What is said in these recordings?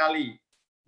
sekali.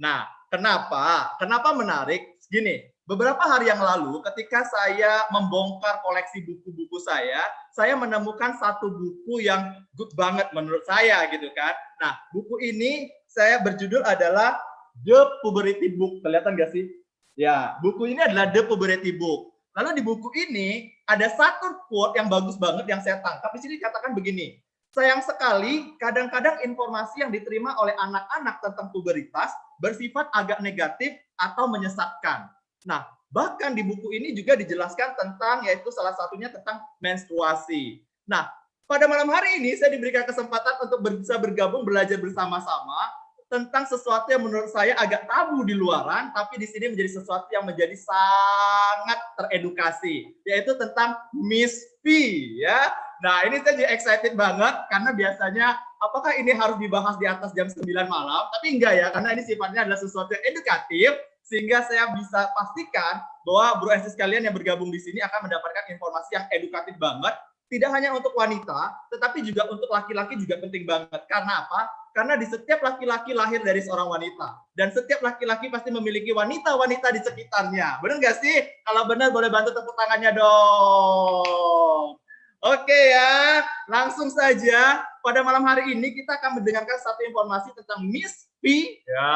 Nah, kenapa? Kenapa menarik? Gini, beberapa hari yang lalu ketika saya membongkar koleksi buku-buku saya menemukan satu buku yang good banget menurut saya gitu kan. Nah, buku ini saya berjudul adalah The Puberty Book. Kelihatan gak sih? Ya, buku ini adalah The Puberty Book. Lalu di buku ini ada satu quote yang bagus banget yang saya tangkap. Di sini dikatakan begini, sayang sekali kadang-kadang informasi yang diterima oleh anak-anak tentang pubertas bersifat agak negatif atau menyesatkan. Nah, bahkan di buku ini juga dijelaskan tentang, yaitu salah satunya tentang menstruasi. Nah, pada malam hari ini saya diberikan kesempatan untuk bisa bergabung belajar bersama-sama tentang sesuatu yang menurut saya agak tabu di luaran, tapi di sini menjadi sesuatu yang menjadi sangat teredukasi, yaitu tentang Miss P, ya. Nah, ini saya jadi excited banget, karena biasanya apakah ini harus dibahas di atas jam 9 malam, tapi enggak ya, karena ini sifatnya adalah sesuatu yang edukatif, sehingga saya bisa pastikan bahwa bro and sis kalian yang bergabung di sini akan mendapatkan informasi yang edukatif banget, tidak hanya untuk wanita, tetapi juga untuk laki-laki juga penting banget. Karena apa? Karena di setiap laki-laki lahir dari seorang wanita. Dan setiap laki-laki pasti memiliki wanita-wanita di sekitarnya. Benar nggak sih? Kalau benar boleh bantu tepuk tangannya dong. Oke ya, langsung saja. Pada malam hari ini kita akan mendengarkan satu informasi tentang Miss P. Ya,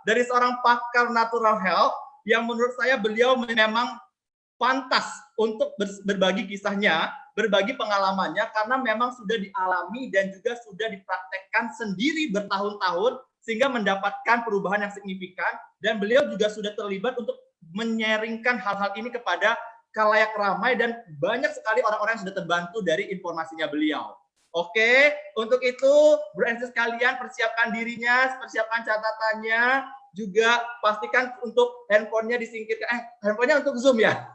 dari seorang pakar natural health yang menurut saya beliau memang pantas untuk berbagi kisahnya, berbagi pengalamannya, karena memang sudah dialami dan juga sudah dipraktekkan sendiri bertahun-tahun sehingga mendapatkan perubahan yang signifikan, dan beliau juga sudah terlibat untuk menyaringkan hal-hal ini kepada khalayak ramai, dan banyak sekali orang-orang yang sudah terbantu dari informasinya beliau. Oke, untuk itu bro and sis kalian persiapkan dirinya, persiapkan catatannya, juga pastikan untuk handphonenya disingkirkan. Handphonenya untuk Zoom ya.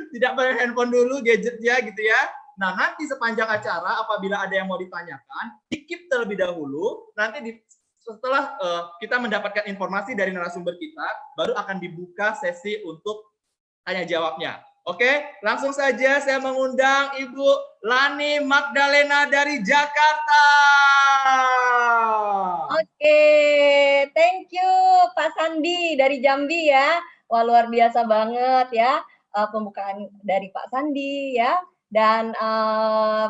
Tidak pakai handphone dulu, gadgetnya gitu ya. Nah, nanti sepanjang acara apabila ada yang mau ditanyakan, di-keep terlebih dahulu. Nanti setelah kita mendapatkan informasi dari narasumber kita, baru akan dibuka sesi untuk tanya jawabnya. Oke, langsung saja saya mengundang Ibu Lani Magdalena dari Jakarta. Oke, thank you Pak Sandi dari Jambi ya. Wah, luar biasa banget ya pembukaan dari Pak Sandi ya. Dan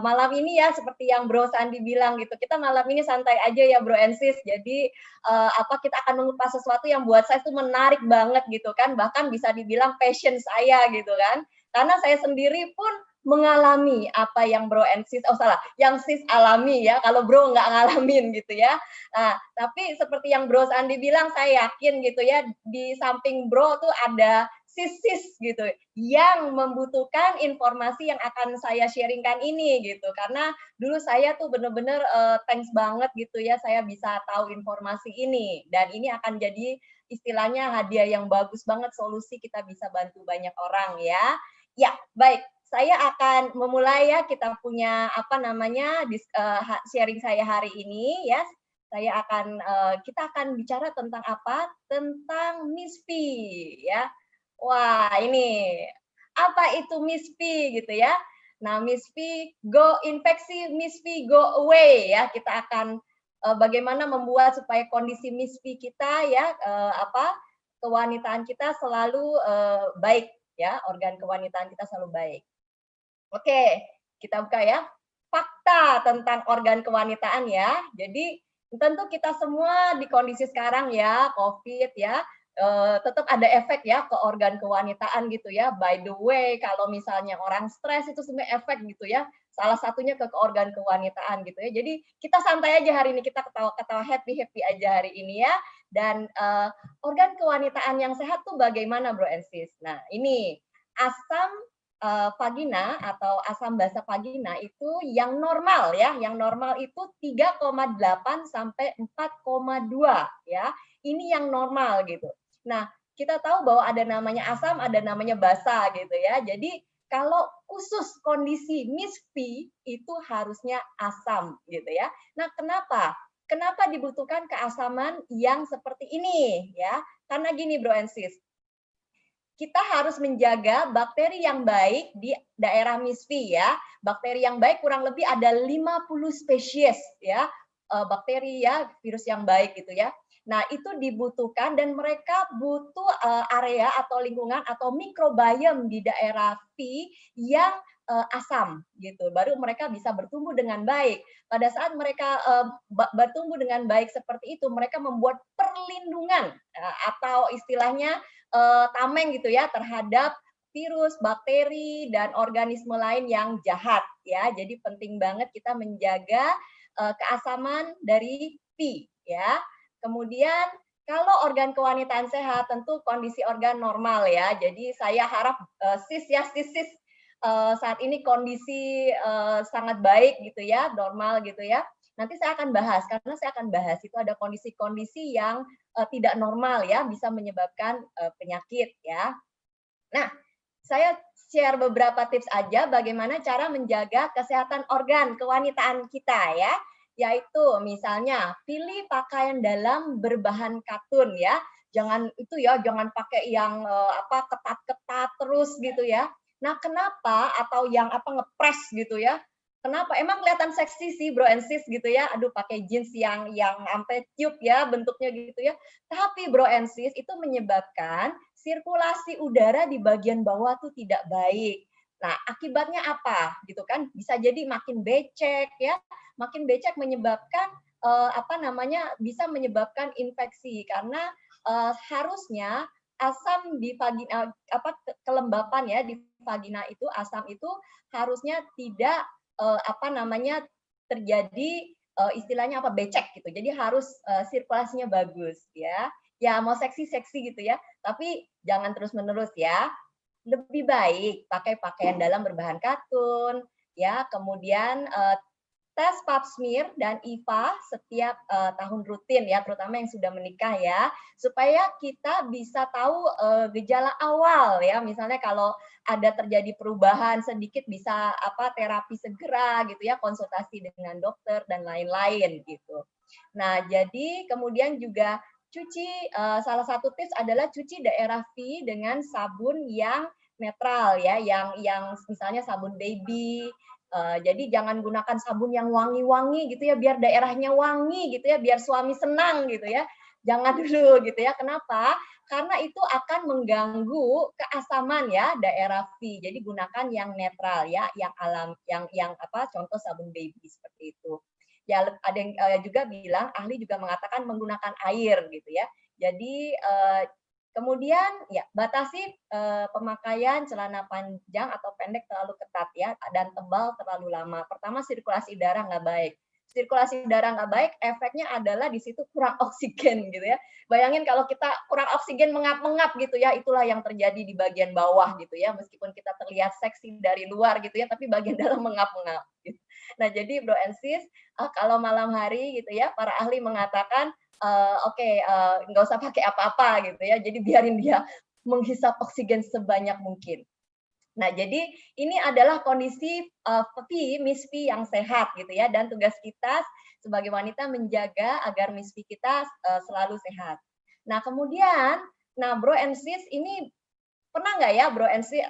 malam ini ya seperti yang Bro Sandi bilang gitu, kita malam ini santai aja ya Bro and Sis. Jadi kita akan mengupas sesuatu yang buat saya itu menarik banget gitu kan, bahkan bisa dibilang passion saya gitu kan. Karena saya sendiri pun mengalami apa yang Bro and Sis, yang Sis alami ya, kalau Bro nggak ngalamin gitu ya. Nah, tapi seperti yang Bro Sandi bilang, saya yakin gitu ya, di samping Bro tuh ada sis-sis gitu yang membutuhkan informasi yang akan saya sharingkan ini gitu, karena dulu saya tuh bener-bener thanks banget gitu ya, saya bisa tahu informasi ini, dan ini akan jadi istilahnya hadiah yang bagus banget, solusi kita bisa bantu banyak orang ya. Ya, baik, saya akan memulai ya, kita punya sharing saya hari ini ya. Kita akan bicara tentang apa? Tentang Miss P ya. Wah, ini apa itu Miss P gitu ya. Nah, Miss P go infeksi, Miss P go away ya. Kita akan bagaimana membuat supaya kondisi Miss P kita ya kewanitaan kita selalu baik ya, organ kewanitaan kita selalu baik. Oke, kita buka ya. Fakta tentang organ kewanitaan ya. Jadi tentu kita semua di kondisi sekarang ya, COVID ya, tetap ada efek ya ke organ kewanitaan gitu ya. By the way, kalau misalnya orang stres itu sebenarnya efek gitu ya. Salah satunya ke organ kewanitaan gitu ya. Jadi kita santai aja hari ini, kita ketawa-ketawa, happy-happy aja hari ini ya. Dan organ kewanitaan yang sehat tuh bagaimana Bro and Sis? Nah, ini asam vagina atau asam basa vagina itu yang normal ya, yang normal itu 3,8 sampai 4,2 ya. Ini yang normal gitu. Nah, kita tahu bahwa ada namanya asam, ada namanya basa gitu ya. Jadi kalau khusus kondisi Miss P itu harusnya asam gitu ya. Nah, kenapa? Kenapa dibutuhkan keasaman yang seperti ini ya? Karena gini Bro and Sis, kita harus menjaga bakteri yang baik di daerah Miss P ya. Bakteri yang baik kurang lebih ada 50 spesies ya. bakteri ya, virus yang baik gitu ya. Nah, itu dibutuhkan dan mereka butuh area atau lingkungan atau mikrobiome di daerah V yang asam gitu. Baru mereka bisa bertumbuh dengan baik. Pada saat mereka bertumbuh dengan baik seperti itu, mereka membuat perlindungan atau istilahnya tameng gitu ya terhadap virus, bakteri dan organisme lain yang jahat ya. Jadi penting banget kita menjaga keasaman dari V ya. Kemudian kalau organ kewanitaan sehat tentu kondisi organ normal ya. Jadi saya harap sis ya sis saat ini kondisi sangat baik gitu ya, normal gitu ya. Nanti saya akan bahas karena saya akan bahas itu ada kondisi-kondisi yang tidak normal ya, bisa menyebabkan penyakit ya. Nah, saya share beberapa tips aja bagaimana cara menjaga kesehatan organ kewanitaan kita ya. Yaitu misalnya pilih pakaian dalam berbahan katun ya. Jangan itu ya, jangan pakai yang ketat-ketat terus gitu ya. Nah, kenapa atau yang ngepres gitu ya? Kenapa? Emang kelihatan seksi sih bro and sis gitu ya. Aduh pakai jeans yang sampai tiup ya bentuknya gitu ya. Tapi bro and sis itu menyebabkan sirkulasi udara di bagian bawah tuh tidak baik. Nah, akibatnya apa? Gitu kan? Bisa jadi makin becek ya. Makin becek menyebabkan bisa menyebabkan infeksi karena harusnya asam di vagina kelembapan ya di vagina itu asam itu harusnya tidak terjadi istilahnya becek gitu. Jadi harus sirkulasinya bagus ya. Ya mau seksi-seksi gitu ya, tapi jangan terus-menerus ya. Lebih baik pakai pakaian dalam berbahan katun ya. Kemudian tes pap smear dan IVA setiap tahun rutin ya, terutama yang sudah menikah ya, supaya kita bisa tahu gejala awal ya. Misalnya kalau ada terjadi perubahan sedikit bisa terapi segera gitu ya, konsultasi dengan dokter dan lain-lain gitu. Nah, jadi kemudian juga cuci salah satu tips adalah cuci daerah V dengan sabun yang netral ya, yang misalnya sabun baby. Jadi jangan gunakan sabun yang wangi-wangi gitu ya, biar daerahnya wangi gitu ya, biar suami senang gitu ya. Jangan dulu gitu ya. Kenapa? Karena itu akan mengganggu keasaman ya daerah V. Jadi gunakan yang netral ya, yang alam, yang contoh sabun baby seperti itu. Ya ada yang juga bilang ahli juga mengatakan menggunakan air gitu ya. Jadi kemudian ya batasi pemakaian celana panjang atau pendek terlalu ketat ya dan tebal terlalu lama. Pertama sirkulasi darah nggak baik. Sirkulasi darah nggak baik, efeknya adalah di situ kurang oksigen gitu ya. Bayangin kalau kita kurang oksigen mengap-mengap gitu ya, itulah yang terjadi di bagian bawah gitu ya. Meskipun kita terlihat seksi dari luar gitu ya, tapi bagian dalam mengap-mengap. Gitu. Nah jadi bro and sis, kalau malam hari gitu ya, para ahli mengatakan nggak usah pakai apa-apa gitu ya. Jadi biarin dia menghisap oksigen sebanyak mungkin. Nah, jadi ini adalah kondisi Miss V yang sehat gitu ya. Dan tugas kita sebagai wanita menjaga agar Miss V kita selalu sehat. Nah, kemudian, bro and sis ini pernah nggak ya bro and sis,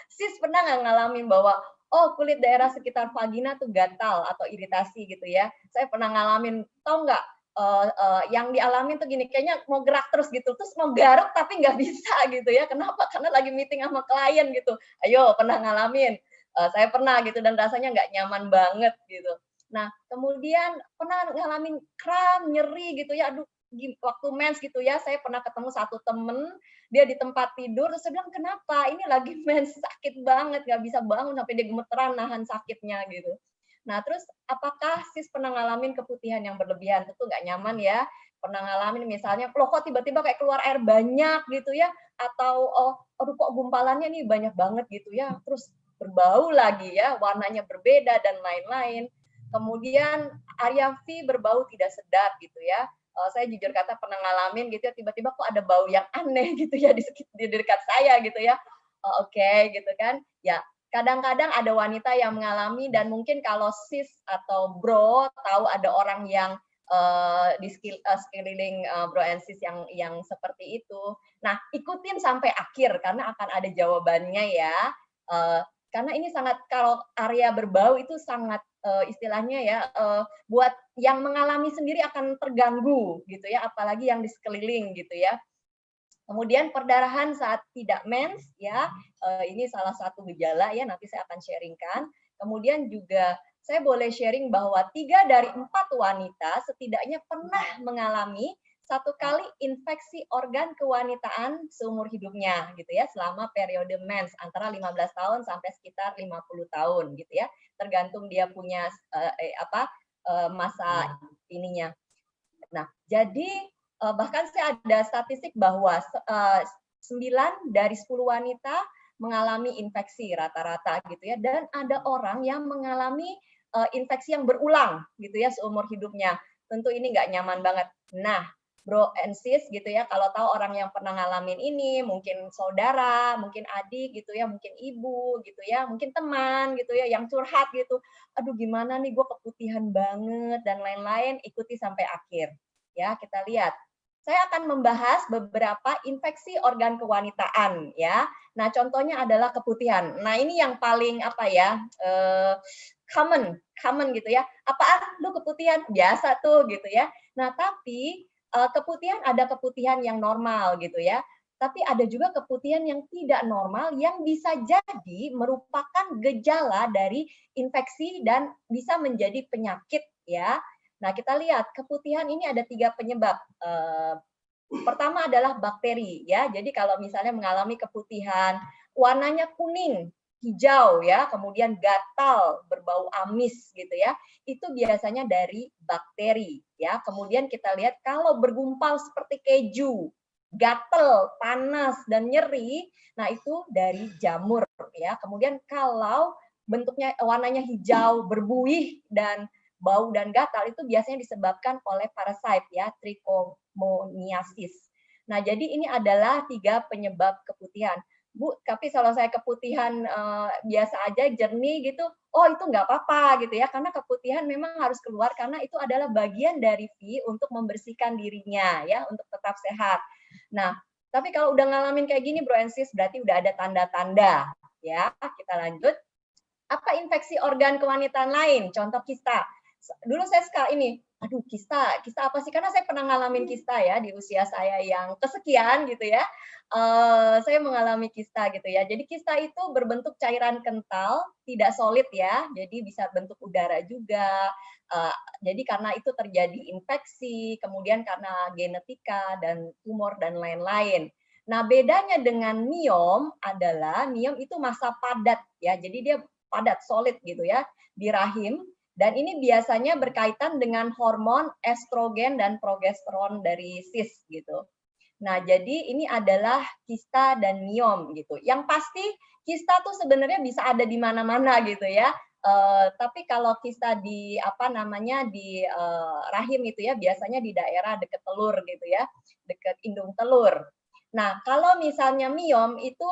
sis pernah nggak ngalamin bahwa kulit daerah sekitar vagina tuh gatal atau iritasi gitu ya. Saya pernah ngalamin, tahu nggak yang dialamin tuh gini, kayaknya mau gerak terus gitu, terus mau garuk tapi nggak bisa gitu ya. Kenapa? Karena lagi meeting sama klien gitu. Ayo, pernah ngalamin? Saya pernah gitu dan rasanya nggak nyaman banget gitu. Nah, kemudian pernah ngalamin kram, nyeri gitu ya, aduh waktu mens gitu ya, saya pernah ketemu satu temen, dia di tempat tidur, terus saya bilang, kenapa? Ini lagi mens, sakit banget, nggak bisa bangun, sampai dia gemeteran nahan sakitnya gitu. Nah, terus apakah sis pernah ngalamin keputihan yang berlebihan? Tentu nggak nyaman ya. Pernah ngalamin misalnya, loh kok tiba-tiba kayak keluar air banyak gitu ya, atau aduh kok gumpalannya nih banyak banget gitu ya, terus berbau lagi ya, warnanya berbeda dan lain-lain. Kemudian area V berbau tidak sedap gitu ya. Saya jujur kata pernah ngalamin gitu ya, tiba-tiba kok ada bau yang aneh gitu ya di dekat saya gitu ya. Oke, gitu kan. Ya, kadang-kadang ada wanita yang mengalami dan mungkin kalau sis atau bro tahu ada orang yang di sekeliling bro and sis yang seperti itu. Nah, ikutin sampai akhir karena akan ada jawabannya ya. Karena ini sangat, kalau area berbau itu sangat istilahnya ya, buat yang mengalami sendiri akan terganggu gitu ya, apalagi yang di sekeliling gitu ya. Kemudian perdarahan saat tidak mens ya, ini salah satu gejala ya, nanti saya akan sharingkan. Kemudian juga saya boleh sharing bahwa 3 dari 4 wanita setidaknya pernah mengalami 1 kali infeksi organ kewanitaan seumur hidupnya gitu ya, selama periode mens antara 15 tahun sampai sekitar 50 tahun gitu ya, tergantung dia punya masa ininya. Nah, jadi bahkan saya ada statistik bahwa 9 dari 10 wanita mengalami infeksi rata-rata gitu ya, dan ada orang yang mengalami infeksi yang berulang gitu ya seumur hidupnya. Tentu ini nggak nyaman banget. Nah, bro and sis gitu ya, kalau tahu orang yang pernah ngalamin ini, mungkin saudara, mungkin adik gitu ya, mungkin ibu gitu ya, mungkin teman gitu ya, yang curhat gitu, aduh gimana nih gue keputihan banget dan lain-lain, ikuti sampai akhir. Ya, kita lihat. Saya akan membahas beberapa infeksi organ kewanitaan ya. Nah, contohnya adalah keputihan. Nah, ini yang paling common gitu ya. Apaan lu keputihan? Biasa tuh gitu ya. Nah, tapi keputihan ada keputihan yang normal gitu ya. Tapi ada juga keputihan yang tidak normal yang bisa jadi merupakan gejala dari infeksi dan bisa menjadi penyakit ya. Nah, kita lihat keputihan ini ada 3 penyebab. Pertama adalah bakteri ya. Jadi kalau misalnya mengalami keputihan, warnanya kuning, hijau ya, kemudian gatal, berbau amis gitu ya. Itu biasanya dari bakteri ya. Kemudian kita lihat kalau bergumpal seperti keju, gatal, panas dan nyeri, nah itu dari jamur ya. Kemudian kalau bentuknya warnanya hijau, berbuih dan bau dan gatal itu biasanya disebabkan oleh parasit ya, trichomoniasis. Nah, jadi ini adalah 3 penyebab keputihan. Bu, tapi kalau saya keputihan biasa aja, jernih gitu, oh itu nggak apa-apa gitu ya, karena keputihan memang harus keluar karena itu adalah bagian dari V untuk membersihkan dirinya ya, untuk tetap sehat. Nah, tapi kalau udah ngalamin kayak gini, bro and sis, berarti udah ada tanda-tanda ya. Kita lanjut. Apa infeksi organ kewanitaan lain? Contoh kista. Dulu saya suka ini, aduh kista apa sih? Karena saya pernah ngalamin kista ya di usia saya yang kesekian gitu ya. Saya mengalami kista gitu ya. Jadi kista itu berbentuk cairan kental, tidak solid ya. Jadi bisa bentuk udara juga. Jadi karena itu terjadi infeksi, kemudian karena genetika dan tumor dan lain-lain. Nah, bedanya dengan miom adalah miom itu massa padat ya. Jadi dia padat, solid gitu ya, di rahim. Dan ini biasanya berkaitan dengan hormon estrogen dan progesteron dari sis gitu. Nah, jadi ini adalah kista dan miom gitu. Yang pasti kista tuh sebenarnya bisa ada di mana-mana gitu ya. Tapi kalau kista di di rahim itu ya biasanya di daerah dekat telur gitu ya, dekat indung telur. Nah, kalau misalnya miom itu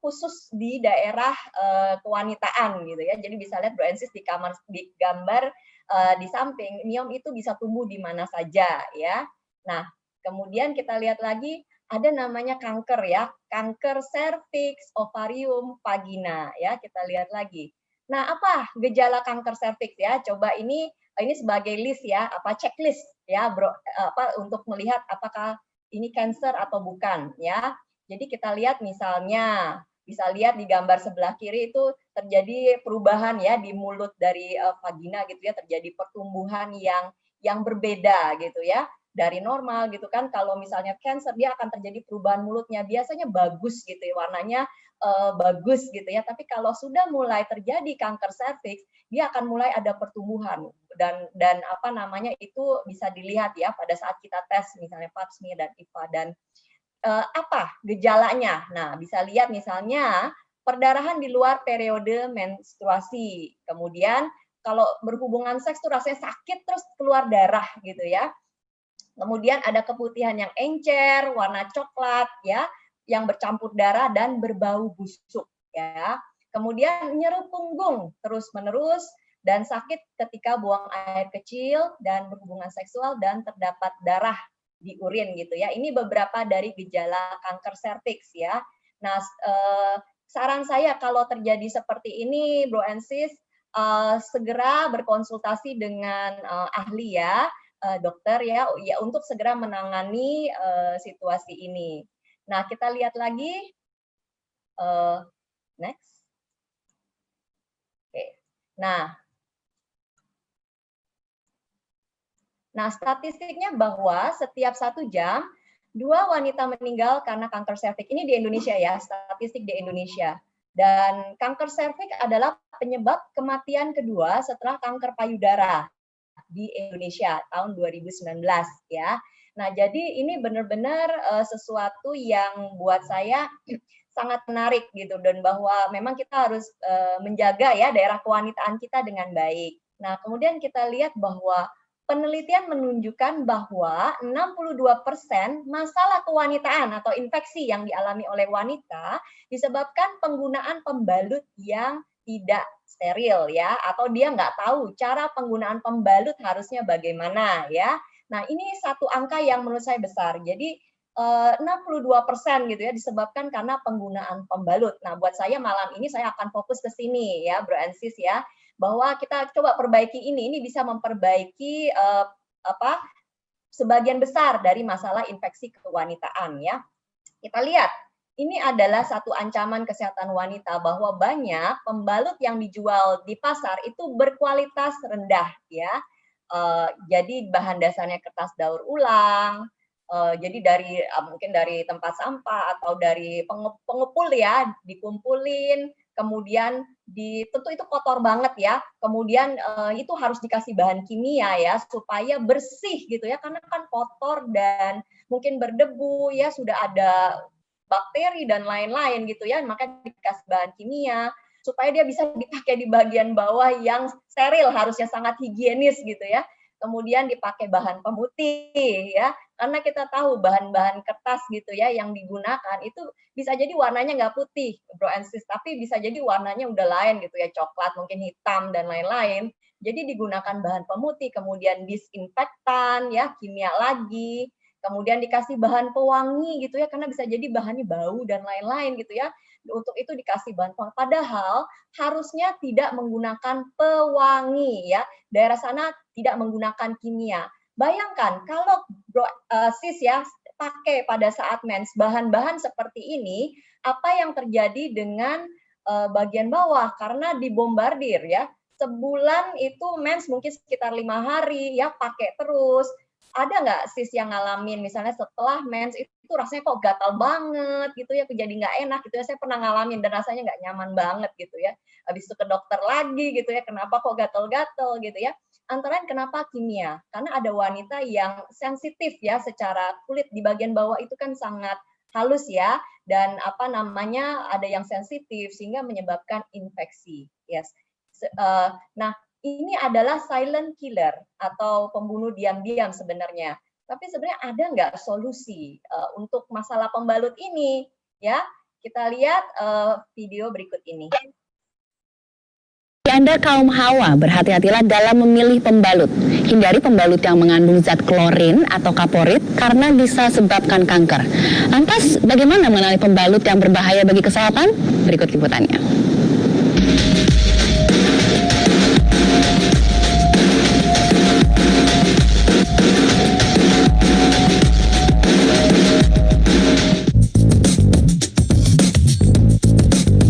khusus di daerah kewanitaan gitu ya. Jadi bisa lihat Bro Ensis di gambar di samping, miom itu bisa tumbuh di mana saja ya. Nah, kemudian kita lihat lagi ada namanya kanker ya, kanker serviks, ovarium, vagina ya. Kita lihat lagi. Nah, apa gejala kanker serviks ya? Coba ini sebagai list ya, checklist ya, Bro, untuk melihat apakah ini cancer atau bukan ya. Jadi kita lihat misalnya, bisa lihat di gambar sebelah kiri itu terjadi perubahan ya di mulut dari vagina gitu ya, terjadi pertumbuhan yang berbeda gitu ya. Dari normal gitu kan, kalau misalnya cancer dia akan terjadi perubahan mulutnya, biasanya bagus gitu ya, warnanya bagus gitu ya. Tapi kalau sudah mulai terjadi kanker serviks, dia akan mulai ada pertumbuhan dan itu bisa dilihat ya pada saat kita tes misalnya pap smear dan IPA dan apa gejalanya. Nah, bisa lihat misalnya perdarahan di luar periode menstruasi. Kemudian kalau berhubungan seks tuh rasanya sakit terus keluar darah gitu ya. Kemudian ada keputihan yang encer, warna coklat ya, yang bercampur darah dan berbau busuk ya. Kemudian nyeri punggung terus-menerus dan sakit ketika buang air kecil dan berhubungan seksual dan terdapat darah di urin gitu ya. Ini beberapa dari gejala kanker serviks ya. Nah, saran saya kalau terjadi seperti ini, Bro and Sis, segera berkonsultasi dengan ahli ya, dokter ya, untuk segera menangani situasi ini. Nah, kita lihat lagi, next. Oke. Nah, statistiknya bahwa setiap 1 jam 2 wanita meninggal karena kanker serviks. Ini di Indonesia ya, statistik di Indonesia. Dan kanker serviks adalah penyebab kematian kedua setelah kanker payudara di Indonesia tahun 2019 ya. Nah, jadi ini benar-benar sesuatu yang buat saya sangat menarik gitu, dan bahwa memang kita harus menjaga ya daerah kewanitaan kita dengan baik. Nah, kemudian kita lihat bahwa penelitian menunjukkan bahwa 62% masalah kewanitaan atau infeksi yang dialami oleh wanita disebabkan penggunaan pembalut yang tidak steril ya, atau dia nggak tahu cara penggunaan pembalut harusnya bagaimana ya. Nah, ini satu angka yang menurut saya besar. Jadi 62% gitu ya disebabkan karena penggunaan pembalut. Nah, buat saya malam ini saya akan fokus ke sini ya, Bro and Sis ya, bahwa kita coba perbaiki ini bisa memperbaiki sebagian besar dari masalah infeksi kewanitaan ya. Kita lihat, ini adalah satu ancaman kesehatan wanita bahwa banyak pembalut yang dijual di pasar itu berkualitas rendah ya. Jadi bahan dasarnya kertas daur ulang, jadi dari mungkin dari tempat sampah atau dari pengepul ya, dikumpulin, kemudian tentu itu kotor banget ya, kemudian itu harus dikasih bahan kimia ya supaya bersih gitu ya, karena kan kotor dan mungkin berdebu ya, sudah ada bakteri dan lain-lain gitu ya, maka dikasih bahan kimia supaya dia bisa dipakai di bagian bawah yang steril, harusnya sangat higienis gitu ya. Kemudian dipakai bahan pemutih ya, karena kita tahu bahan-bahan kertas gitu ya yang digunakan itu bisa jadi warnanya nggak putih, Bro and Sis, tapi bisa jadi warnanya udah lain gitu ya, coklat, mungkin hitam dan lain-lain. Jadi digunakan bahan pemutih, kemudian disinfektan ya, kimia lagi, kemudian dikasih bahan pewangi gitu ya, karena bisa jadi bahannya bau dan lain-lain gitu ya. Untuk itu dikasih bahan pewangi, padahal harusnya tidak menggunakan pewangi ya. Daerah sana tidak menggunakan kimia. Bayangkan kalau Sis ya pakai pada saat mens bahan-bahan seperti ini, apa yang terjadi dengan bagian bawah karena dibombardir ya. Sebulan itu mens mungkin sekitar 5 hari ya, pakai terus. Ada nggak Sis yang ngalamin misalnya setelah mens itu rasanya kok gatal banget gitu ya, jadi nggak enak gitu ya. Saya pernah ngalamin dan rasanya nggak nyaman banget gitu ya. Habis itu ke dokter lagi gitu ya, kenapa kok gatal-gatal gitu ya. Antara lain kenapa kimia? Karena ada wanita yang sensitif ya, secara kulit di bagian bawah itu kan sangat halus ya, dan ada yang sensitif sehingga menyebabkan infeksi. Yes. Nah, ini adalah silent killer atau pembunuh diam-diam sebenarnya. Tapi sebenarnya ada nggak solusi untuk masalah pembalut ini? Ya, kita lihat video berikut ini. Anda kaum hawa, berhati-hatilah dalam memilih pembalut. Hindari pembalut yang mengandung zat klorin atau kaporit karena bisa sebabkan kanker. Lantas, bagaimana mengenali pembalut yang berbahaya bagi kesehatan? Berikut liputannya.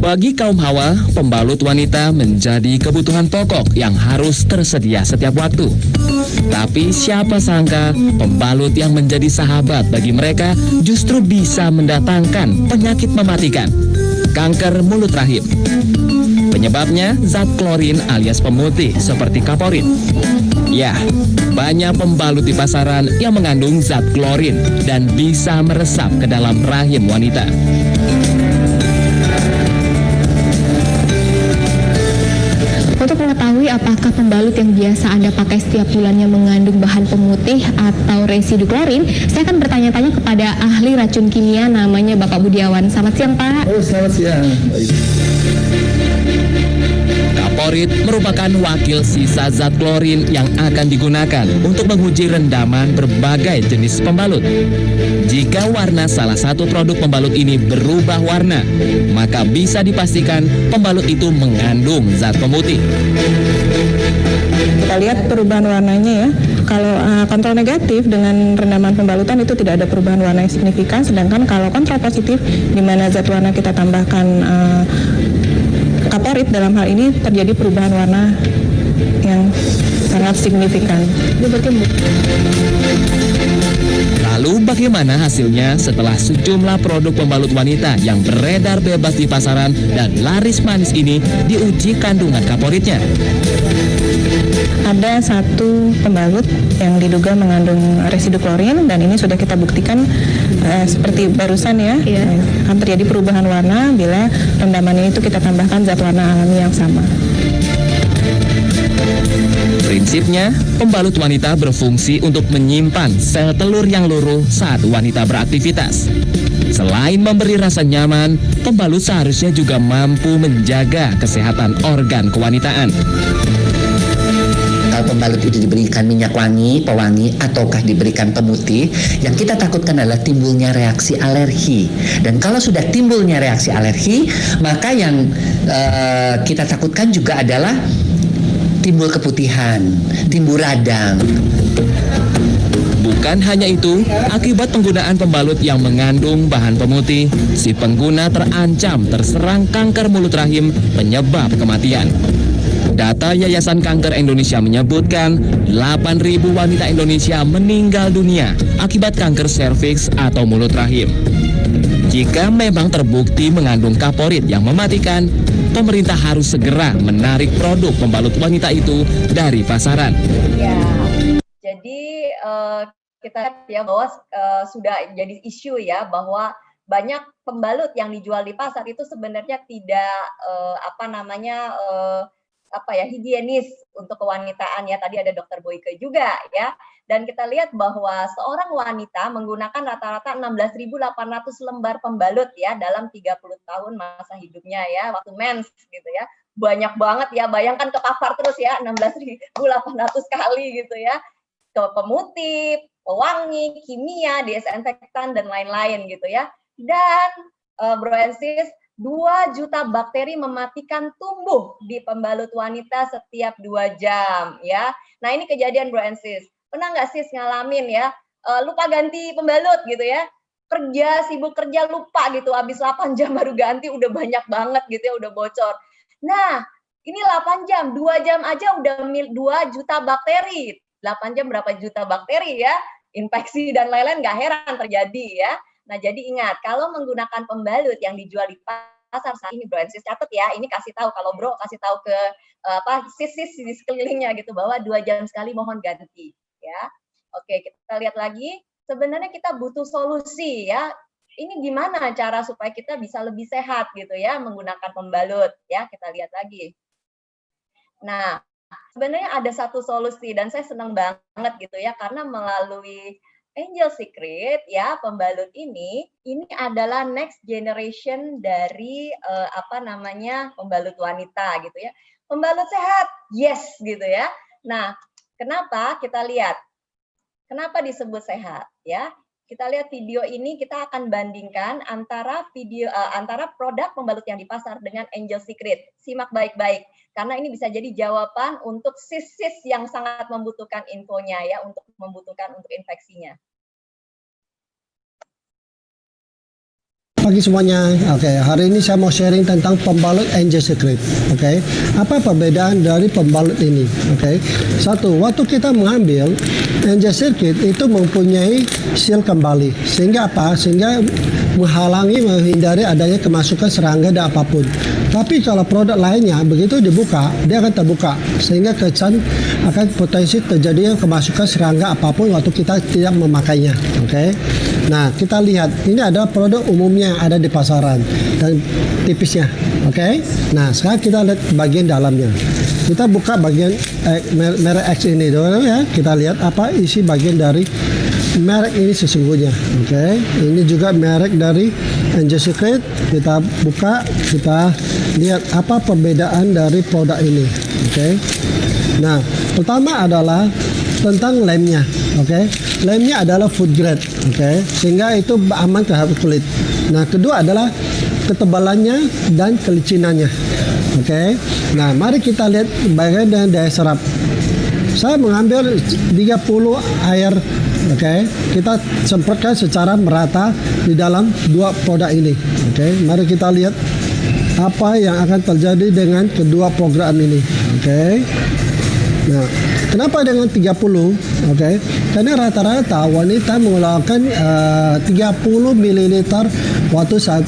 Bagi kaum hawa, pembalut wanita menjadi kebutuhan pokok yang harus tersedia setiap waktu. Tapi siapa sangka pembalut yang menjadi sahabat bagi mereka justru bisa mendatangkan penyakit mematikan, kanker mulut rahim. Penyebabnya zat klorin alias pemutih seperti kaporit. Ya, banyak pembalut di pasaran yang mengandung zat klorin dan bisa meresap ke dalam rahim wanita. Untuk mengetahui apakah pembalut yang biasa Anda pakai setiap bulannya mengandung bahan pemutih atau residu klorin, saya akan bertanya-tanya kepada ahli racun kimia namanya Bapak Budiawan. Selamat siang, Pak. Oh, selamat siang. Kaporit merupakan wakil sisa zat klorin yang akan digunakan untuk menguji rendaman berbagai jenis pembalut. Jika warna salah satu produk pembalut ini berubah warna, maka bisa dipastikan pembalut itu mengandung zat pemutih. Kita lihat perubahan warnanya ya. Kalau kontrol negatif dengan rendaman pembalutan itu tidak ada perubahan warna yang signifikan, sedangkan kalau kontrol positif di mana zat warna kita tambahkan kaporit, dalam hal ini terjadi perubahan warna yang sangat signifikan. Lalu bagaimana hasilnya setelah sejumlah produk pembalut wanita yang beredar bebas di pasaran dan laris manis ini diuji kandungan kaporitnya? Ada satu pembalut yang diduga mengandung residu klorin dan ini sudah kita buktikan seperti barusan ya, akan terjadi perubahan warna bila rendamannya itu kita tambahkan zat warna alami yang sama. Prinsipnya, pembalut wanita berfungsi untuk menyimpan sel telur yang luruh saat wanita beraktivitas. Selain memberi rasa nyaman, pembalut seharusnya juga mampu menjaga kesehatan organ kewanitaan. Kalau pembalut itu diberikan minyak wangi, pewangi, ataukah diberikan pemutih, yang kita takutkan adalah timbulnya reaksi alergi. Dan kalau sudah timbulnya reaksi alergi, maka yang kita takutkan juga adalah timbul keputihan, timbul radang. Bukan hanya itu, akibat penggunaan pembalut yang mengandung bahan pemutih, si pengguna terancam terserang kanker mulut rahim penyebab kematian. Data Yayasan Kanker Indonesia menyebutkan 8.000 wanita Indonesia meninggal dunia akibat kanker serviks atau mulut rahim. Jika memang terbukti mengandung kaporit yang mematikan, pemerintah harus segera menarik produk pembalut wanita itu dari pasaran. Ya, jadi kita lihat ya bahwa sudah jadi isu ya bahwa banyak pembalut yang dijual di pasar itu sebenarnya tidak higienis untuk kewanitaan ya. Tadi ada Dokter Boyke juga ya. Dan kita lihat bahwa seorang wanita menggunakan rata-rata 16.800 lembar pembalut ya dalam 30 tahun masa hidupnya ya, waktu mens gitu ya. Banyak banget ya, bayangkan kepapar terus ya 16.800 kali gitu ya. Ke pemutih, pewangi, kimia, desinfektan dan lain-lain gitu ya. Dan Bro and Sis, 2 juta bakteri mematikan tumbuh di pembalut wanita setiap 2 jam ya. Nah ini kejadian Bro and Sis. Pernah nggak sis ngalamin ya, lupa ganti pembalut gitu ya, sibuk kerja lupa gitu, habis 8 jam baru ganti, udah banyak banget gitu ya, udah bocor. Nah, ini 8 jam, 2 jam aja udah 2 juta bakteri. 8 jam berapa juta bakteri ya, infeksi dan lain-lain nggak heran terjadi ya. Nah, jadi ingat, kalau menggunakan pembalut yang dijual di pasar saat ini, Bro and Sis, catat ya, ini kasih tahu, kalau Bro kasih tahu ke sis-sis di sekelilingnya gitu, bahwa 2 jam sekali mohon ganti. Ya, oke, kita lihat lagi. Sebenarnya kita butuh solusi ya. Ini gimana cara supaya kita bisa lebih sehat gitu ya menggunakan pembalut ya. Kita lihat lagi. Nah, sebenarnya ada satu solusi dan saya senang banget gitu ya karena melalui Angel Secret ya pembalut ini adalah next generation dari pembalut wanita gitu ya. Pembalut sehat, yes gitu ya. Nah, kenapa? Kita lihat. Kenapa disebut sehat ya? Kita lihat video ini, kita akan bandingkan antara produk pembalut yang di pasar dengan Angel Secret. Simak baik-baik karena ini bisa jadi jawaban untuk sis-sis yang sangat membutuhkan infonya ya, untuk infeksinya. Pagi semuanya. Oke, hari ini saya mau sharing tentang pembalut Angel Secret. Oke, apa perbedaan dari pembalut ini? Oke, satu, waktu kita mengambil Angel Secret itu mempunyai seal kembali, sehingga apa? Sehingga menghindari adanya kemasukan serangga dan apapun. Tapi kalau produk lainnya begitu dibuka, dia akan terbuka, sehingga akan potensi terjadinya kemasukan serangga apapun waktu kita tidak memakainya. Oke. Nah, kita lihat ini adalah produk umumnya yang ada di pasaran dan tipisnya. Oke. Nah, sekarang kita lihat bagian dalamnya. Kita buka bagian merek X ini dulu ya. Kita lihat apa isi bagian dari merek ini sesungguhnya. Oke. Ini juga merek dari Angel Secret, kita buka, kita lihat apa perbedaan dari produk ini. Oke. Nah, pertama adalah tentang lemnya. Oke. Lemnya adalah food grade. Oke. Sehingga itu aman terhadap kulit. Nah, kedua adalah ketebalannya dan kelicinannya. Oke. Nah, mari kita lihat bagaimana dengan daya serap. Saya mengambil 30 air, oke. Kita semprotkan secara merata di dalam dua produk ini. Oke. Mari kita lihat apa yang akan terjadi dengan kedua program ini. Oke. Nah, kenapa dengan 30? Oke. Karena rata-rata wanita mengeluarkan 30 ml waktu saat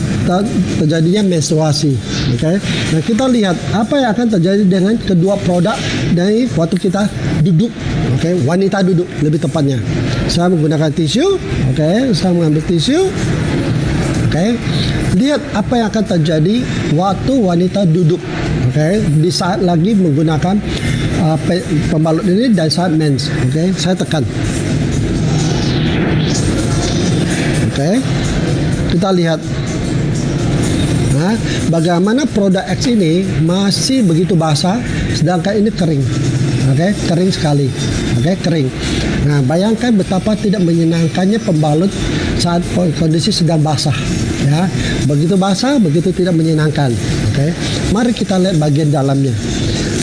terjadinya menstruasi. Oke. Nah, kita lihat apa yang akan terjadi dengan kedua produk dari waktu kita duduk. Oke, wanita duduk lebih tepatnya. Saya menggunakan tisu. Oke, saya mengambil tisu. Oke. Lihat apa yang akan terjadi waktu wanita duduk. Oke, di saat lagi menggunakan pembalut ini dan saat mens. Oke, saya tekan. Oke. Kita lihat. Nah, bagaimana produk X ini masih begitu basah sedangkan ini kering. Oke, kering sekali. Oke, kering. Nah, bayangkan betapa tidak menyenangkannya pembalut saat kondisi sedang basah. Ya, begitu basah, begitu tidak menyenangkan. Oke, mari kita lihat bagian dalamnya.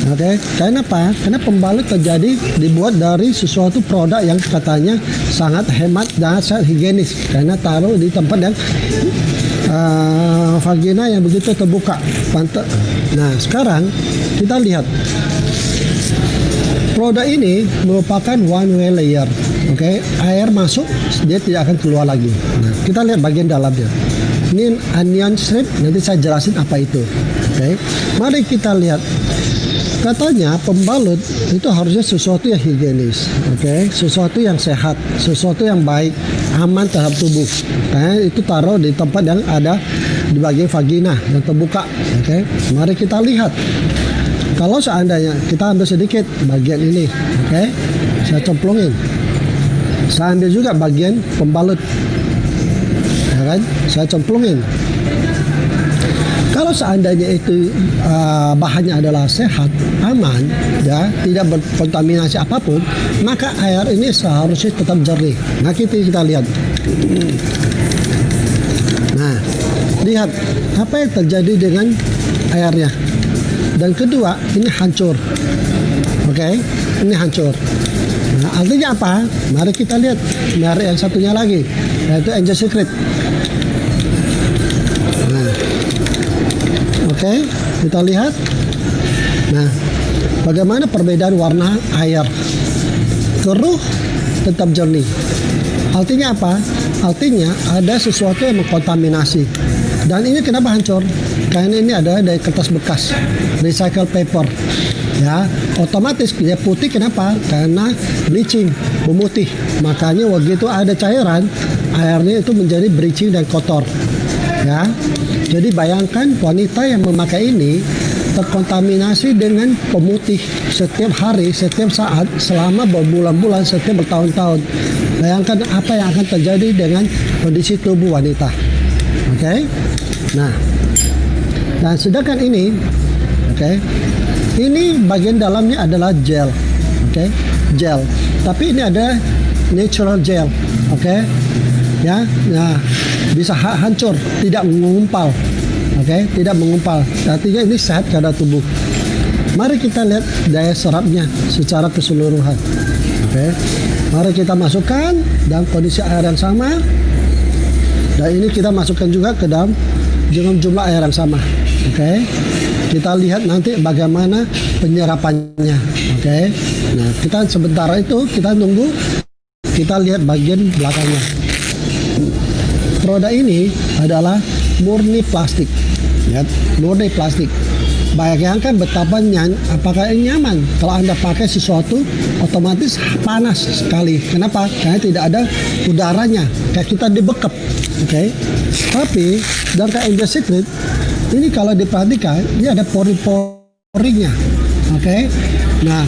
Oke, karena apa? Karena pembalut terjadi dibuat dari sesuatu produk yang katanya sangat hemat dan sangat higienis karena taruh di tempat yang vagina yang begitu terbuka. Nah, sekarang kita lihat produk ini merupakan one way layer. Oke, air masuk dia tidak akan keluar lagi. Nah, kita lihat bagian dalamnya. Ini onion strip, nanti saya jelasin apa itu. Oke, mari kita lihat. Katanya pembalut itu harusnya sesuatu yang higienis, oke, sesuatu yang sehat, sesuatu yang baik, aman terhadap tubuh. Itu taruh di tempat yang ada di bagian vagina yang terbuka, oke. Mari kita lihat. Kalau seandainya kita ambil sedikit bagian ini, oke, saya cemplungin. Saya ambil juga bagian pembalut, ya kan? Saya cemplungin. Kalau seandainya itu bahannya adalah sehat, aman, ya, tidak berkontaminasi apapun, maka air ini seharusnya tetap jernih. Nah, kita lihat. Nah, lihat apa yang terjadi dengan airnya. Dan kedua, ini hancur. Oke, ini hancur. Nah, artinya apa? Mari kita lihat merek yang satunya lagi, yaitu Angel Secret. Oke, kita lihat. Nah, bagaimana perbedaan warna air? Keruh, tetap jernih. Artinya apa? Artinya ada sesuatu yang mengkontaminasi. Dan ini kenapa hancur? Karena ini adalah dari kertas bekas, recycle paper. Ya, otomatis dia putih. Kenapa? Karena bleaching, memutih. Makanya begitu ada cairan, airnya itu menjadi bleaching dan kotor. Ya. Jadi bayangkan wanita yang memakai ini terkontaminasi dengan pemutih setiap hari, setiap saat, selama berbulan-bulan, setiap bertahun-tahun. Bayangkan apa yang akan terjadi dengan kondisi tubuh wanita. Oke? Nah, dan sedangkan ini, oke, ini bagian dalamnya adalah gel. Oke? Gel. Tapi ini ada natural gel. Oke? Ya, nah, bisa hancur, tidak mengumpal. Oke, tidak mengumpal. Artinya ini sehat pada tubuh. Mari kita lihat daya serapnya secara keseluruhan. Oke, mari kita masukkan dalam kondisi air yang sama. Dan ini kita masukkan juga ke dalam dengan jumlah air yang sama. Oke, kita lihat nanti bagaimana penyerapannya. Oke, nah kita sementara itu kita tunggu. Kita lihat bagian belakangnya. Produk ini adalah murni plastik, ya, murni plastik. Bayangkan betapa apakah ini nyaman. Kalau Anda pakai sesuatu, otomatis panas sekali. Kenapa? Karena tidak ada udaranya, kayak kita dibekap. Oke. Tapi dari Angel Secret ini kalau diperhatikan, ini ada pori-porinya. Oke. Nah,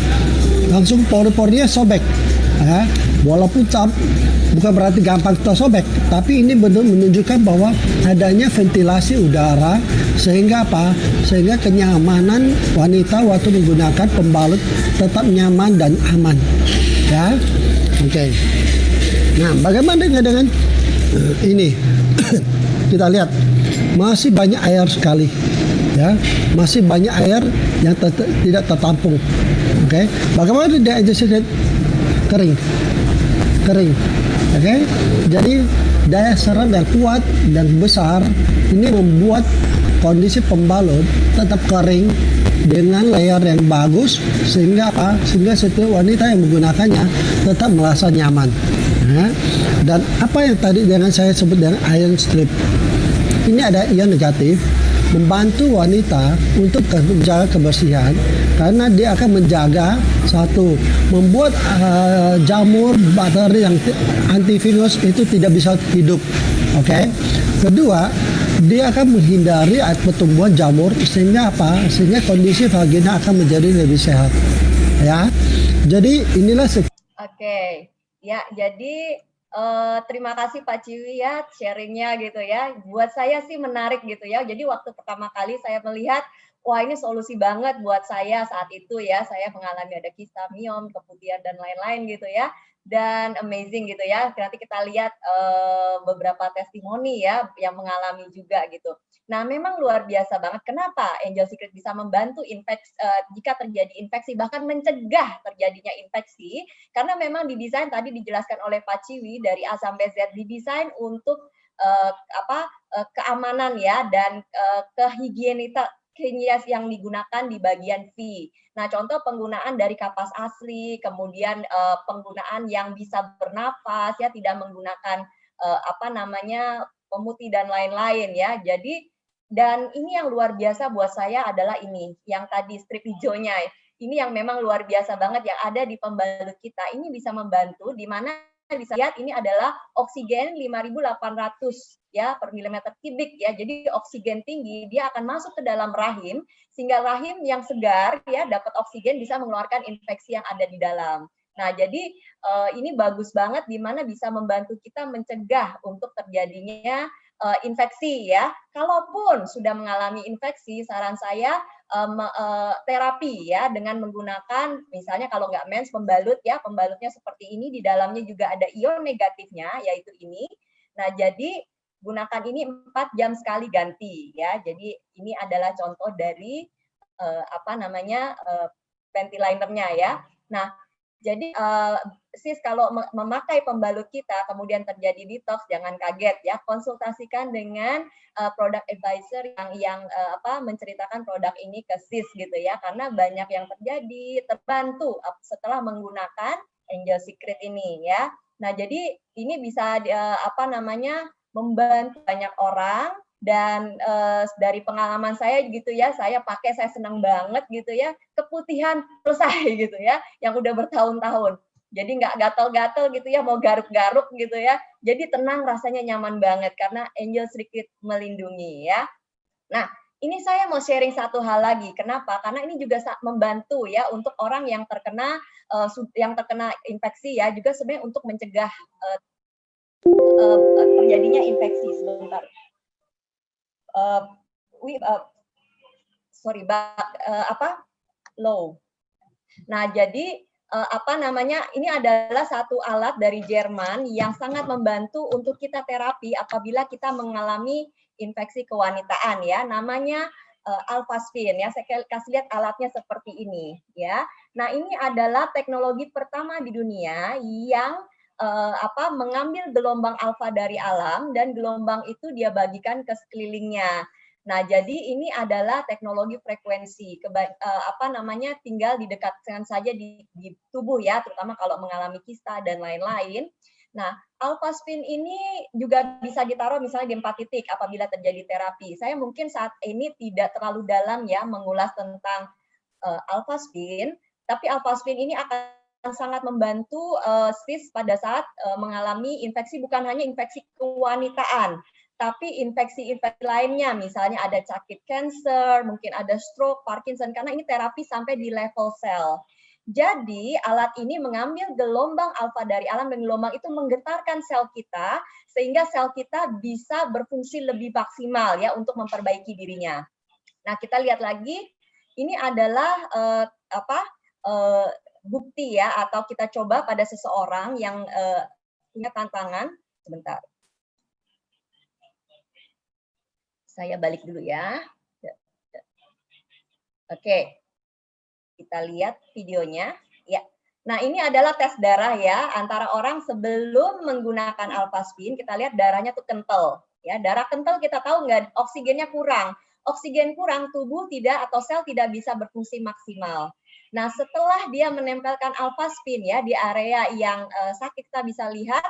langsung pori-porinya sobek. Ya. Walaupun bukan berarti gampang tersobek, tapi ini benar menunjukkan bahwa adanya ventilasi udara sehingga apa? Sehingga kenyamanan wanita waktu menggunakan pembalut tetap nyaman dan aman. Ya, oke. Nah, bagaimana dengan ini? Kita lihat masih banyak air sekali, ya, masih banyak air yang tidak tertampung. Oke, bagaimana dengan Angel Secret? Kering. Oke, jadi daya serap yang kuat dan besar ini membuat kondisi pembalut tetap kering dengan layer yang bagus sehingga apa? Sehingga setiap wanita yang menggunakannya tetap merasa nyaman. Ya. Dan apa yang tadi dengan saya sebut dengan iron strip, ini ada ion negatif membantu wanita untuk menjaga kebersihan karena dia akan menjaga satu, membuat jamur bakteri yang antivirus itu tidak bisa hidup. Oke. Kedua, dia akan menghindari pertumbuhan jamur sehingga apa? Sehingga kondisi vagina akan menjadi lebih sehat. Ya. Jadi inilah Oke. Ya, jadi terima kasih Pak Ciwi ya sharingnya gitu ya. Buat saya sih menarik gitu ya. Jadi waktu pertama kali saya melihat, wah ini solusi banget buat saya saat itu ya. Saya mengalami ada kista miom, keputihan dan lain-lain gitu ya. Dan amazing gitu ya. Nanti kita lihat beberapa testimoni ya yang mengalami juga gitu. Nah, memang luar biasa banget. Kenapa Angel Secret bisa membantu infeksi jika terjadi infeksi, bahkan mencegah terjadinya infeksi? Karena memang didesain tadi dijelaskan oleh Pak Ciwi dari A sampai Z didesain untuk keamanan ya dan kehigienitas yang digunakan di bagian V. Nah, contoh penggunaan dari kapas asli, kemudian penggunaan yang bisa bernafas ya, tidak menggunakan pemutih dan lain-lain ya. Jadi dan ini yang luar biasa buat saya adalah ini, yang tadi strip hijaunya. Ini yang memang luar biasa banget yang ada di pembalut kita. Ini bisa membantu di mana bisa lihat ini adalah oksigen 5.800 ya per milimeter kubik ya. Jadi oksigen tinggi dia akan masuk ke dalam rahim sehingga rahim yang segar ya dapat oksigen bisa mengeluarkan infeksi yang ada di dalam. Nah, jadi ini bagus banget di mana bisa membantu kita mencegah untuk terjadinya infeksi ya. Kalaupun sudah mengalami infeksi, saran saya terapi ya dengan menggunakan misalnya kalau nggak mens pembalut ya, pembalutnya seperti ini, di dalamnya juga ada ion negatifnya yaitu ini. Nah, jadi gunakan ini 4 jam sekali ganti ya. Jadi ini adalah contoh dari ventilatornya ya. Nah, jadi sis kalau memakai pembalut kita kemudian terjadi detox, jangan kaget ya, konsultasikan dengan product advisor yang menceritakan produk ini ke sis gitu ya, karena banyak yang terjadi terbantu setelah menggunakan Angel Secret ini ya. Nah, jadi ini bisa membantu banyak orang. Dan dari pengalaman saya gitu ya, saya pakai, saya senang banget gitu ya, keputihan selesai gitu ya, yang udah bertahun-tahun. Jadi nggak gatel-gatel gitu ya, mau garuk-garuk gitu ya. Jadi tenang, rasanya nyaman banget karena Angel Secret melindungi ya. Nah, ini saya mau sharing satu hal lagi. Kenapa? Karena ini juga membantu ya untuk orang yang terkena infeksi ya, juga sebenarnya untuk mencegah terjadinya infeksi. Sebentar. Low. Nah, jadi ini adalah satu alat dari Jerman yang sangat membantu untuk kita terapi apabila kita mengalami infeksi kewanitaan ya. Namanya Alphaspin ya. Saya kasih lihat alatnya seperti ini ya. Nah, ini adalah teknologi pertama di dunia yang mengambil gelombang alfa dari alam dan gelombang itu dia bagikan ke sekelilingnya. Nah, jadi ini adalah teknologi frekuensi, tinggal didekatkan saja di tubuh ya, terutama kalau mengalami kista dan lain-lain. Nah, Alphaspin ini juga bisa ditaruh misalnya di 4 titik apabila terjadi terapi. Saya mungkin saat ini tidak terlalu dalam ya mengulas tentang Alphaspin, tapi Alphaspin ini akan sangat membantu sis pada saat mengalami infeksi, bukan hanya infeksi kewanitaan, tapi infeksi-infeksi lainnya, misalnya ada sakit kanker, mungkin ada stroke, Parkinson, karena ini terapi sampai di level sel. Jadi alat ini mengambil gelombang alfa dari alam dan gelombang itu menggetarkan sel kita sehingga sel kita bisa berfungsi lebih maksimal ya untuk memperbaiki dirinya. Nah, kita lihat lagi ini adalah bukti ya atau kita coba pada seseorang yang punya tantangan. Sebentar. Saya balik dulu ya. Oke. Kita lihat videonya. Ya. Nah, ini adalah tes darah ya antara orang sebelum menggunakan alphaspin. Kita lihat darahnya tuh kental. Ya, darah kental kita tahu nggak oksigennya kurang. Oksigen kurang, tubuh tidak atau sel tidak bisa berfungsi maksimal. Nah, setelah dia menempelkan alphaspin ya di area yang sakit, kita bisa lihat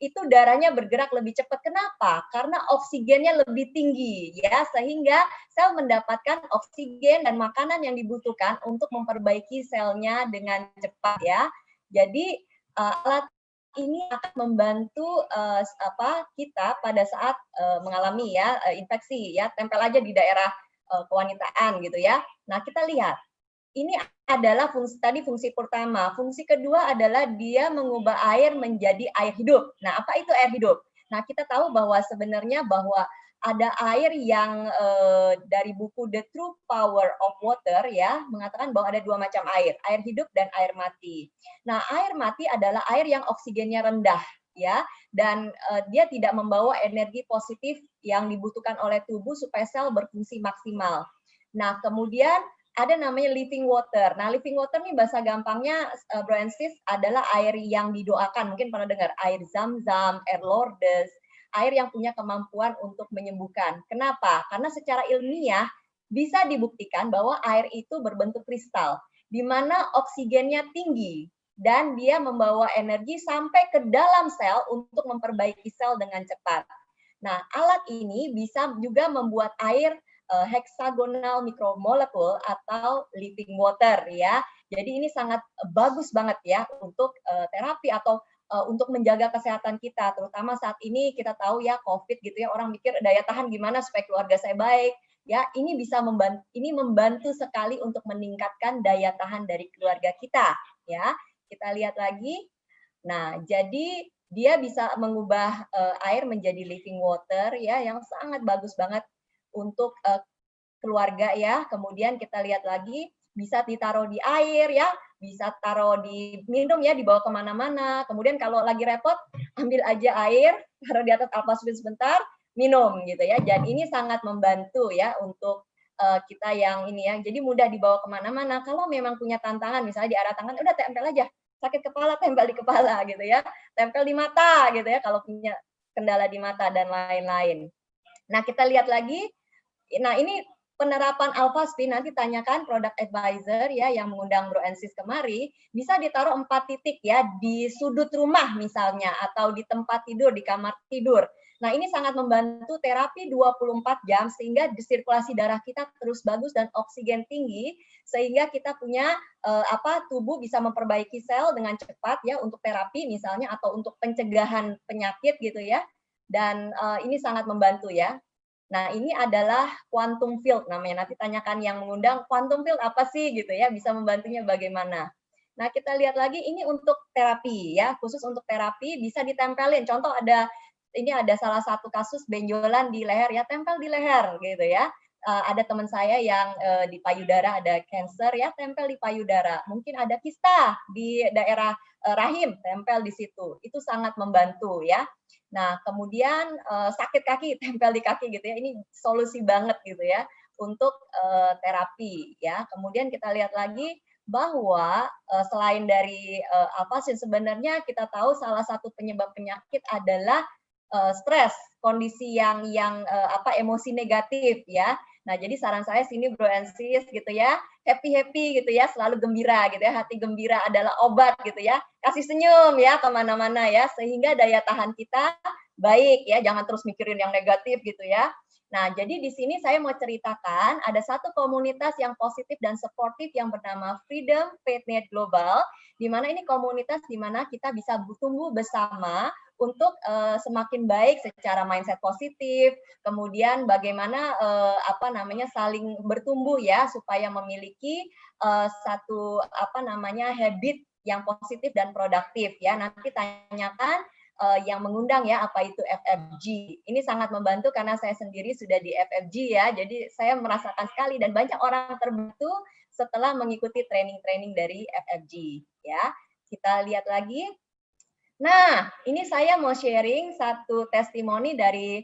itu darahnya bergerak lebih cepat. Kenapa? Karena oksigennya lebih tinggi ya, sehingga sel mendapatkan oksigen dan makanan yang dibutuhkan untuk memperbaiki selnya dengan cepat ya. Jadi alat ini akan membantu kita pada saat mengalami ya infeksi ya, tempel aja di daerah kewanitaan gitu ya. Nah, kita lihat. Ini adalah fungsi pertama. Fungsi kedua adalah dia mengubah air menjadi air hidup. Nah, apa itu air hidup? Nah, kita tahu bahwa sebenarnya bahwa ada air yang dari buku The True Power of Water ya mengatakan bahwa ada dua macam air hidup dan air mati. Nah, air mati adalah air yang oksigennya rendah ya dan dia tidak membawa energi positif yang dibutuhkan oleh tubuh supaya sel berfungsi maksimal. Nah, kemudian ada namanya living water. Nah, living water nih bahasa gampangnya, Bro and Sis, adalah air yang didoakan. Mungkin pernah dengar air Zam-Zam, air Lourdes, air yang punya kemampuan untuk menyembuhkan. Kenapa? Karena secara ilmiah bisa dibuktikan bahwa air itu berbentuk kristal, di mana oksigennya tinggi dan dia membawa energi sampai ke dalam sel untuk memperbaiki sel dengan cepat. Nah, alat ini bisa juga membuat air hexagonal micromolekul atau living water ya. Jadi ini sangat bagus banget ya untuk terapi atau untuk menjaga kesehatan kita, terutama saat ini kita tahu ya COVID gitu ya, orang mikir daya tahan gimana supaya keluarga saya baik. Ya, ini bisa membantu sekali untuk meningkatkan daya tahan dari keluarga kita ya. Kita lihat lagi. Nah, jadi dia bisa mengubah air menjadi living water ya yang sangat bagus banget untuk keluarga ya. Kemudian kita lihat lagi bisa ditaruh di air ya, bisa taruh di minum ya, dibawa kemana-mana. Kemudian kalau lagi repot, ambil aja air, taruh di atas alphaspin sebentar, minum gitu ya. Dan ini sangat membantu ya untuk kita yang ini ya. Jadi mudah dibawa kemana-mana. Kalau memang punya tantangan, misalnya di area tangan, udah tempel aja. Sakit kepala, tempel di kepala gitu ya. Tempel di mata gitu ya, kalau punya kendala di mata dan lain-lain. Nah, kita lihat lagi. Nah, ini penerapan alphaspin, nanti tanyakan product advisor ya yang mengundang Bro and Sis kemari, bisa ditaruh 4 titik ya di sudut rumah misalnya atau di tempat tidur, di kamar tidur. Nah, ini sangat membantu terapi 24 jam sehingga sirkulasi darah kita terus bagus dan oksigen tinggi sehingga kita punya tubuh bisa memperbaiki sel dengan cepat ya untuk terapi misalnya atau untuk pencegahan penyakit gitu ya. Dan ini sangat membantu ya. Nah, ini adalah quantum field namanya. Nanti tanyakan yang mengundang, quantum field apa sih gitu ya, bisa membantunya bagaimana. Nah, kita lihat lagi ini untuk terapi ya, khusus untuk terapi bisa ditempelin. Contoh ini ada salah satu kasus benjolan di leher ya, tempel di leher gitu ya. Ada teman saya yang di payudara ada cancer ya, tempel di payudara. Mungkin ada kista di daerah rahim, tempel di situ. Itu sangat membantu ya. Nah, kemudian sakit kaki, tempel di kaki gitu ya. Ini solusi banget gitu ya untuk terapi ya. Kemudian kita lihat lagi bahwa selain dari alphaspin sebenarnya kita tahu salah satu penyebab penyakit adalah stres, kondisi yang emosi negatif ya. Nah, jadi saran saya sini Bro and Sis gitu ya, happy gitu ya, selalu gembira gitu ya, hati gembira adalah obat gitu ya, kasih senyum ya kemana-mana ya, sehingga daya tahan kita baik ya, jangan terus mikirin yang negatif gitu ya. Nah, jadi di sini saya mau ceritakan ada satu komunitas yang positif dan suportif yang bernama Freedom Faith Net Global, di mana ini komunitas di mana kita bisa tumbuh bersama untuk semakin baik secara mindset positif, kemudian bagaimana saling bertumbuh ya supaya memiliki satu habit yang positif dan produktif ya. Nanti tanyakan yang mengundang ya apa itu FFG. Ini sangat membantu karena saya sendiri sudah di FFG ya. Jadi saya merasakan sekali dan banyak orang terbantu setelah mengikuti training-training dari FFG ya. Kita lihat lagi. Nah, ini saya mau sharing satu testimoni dari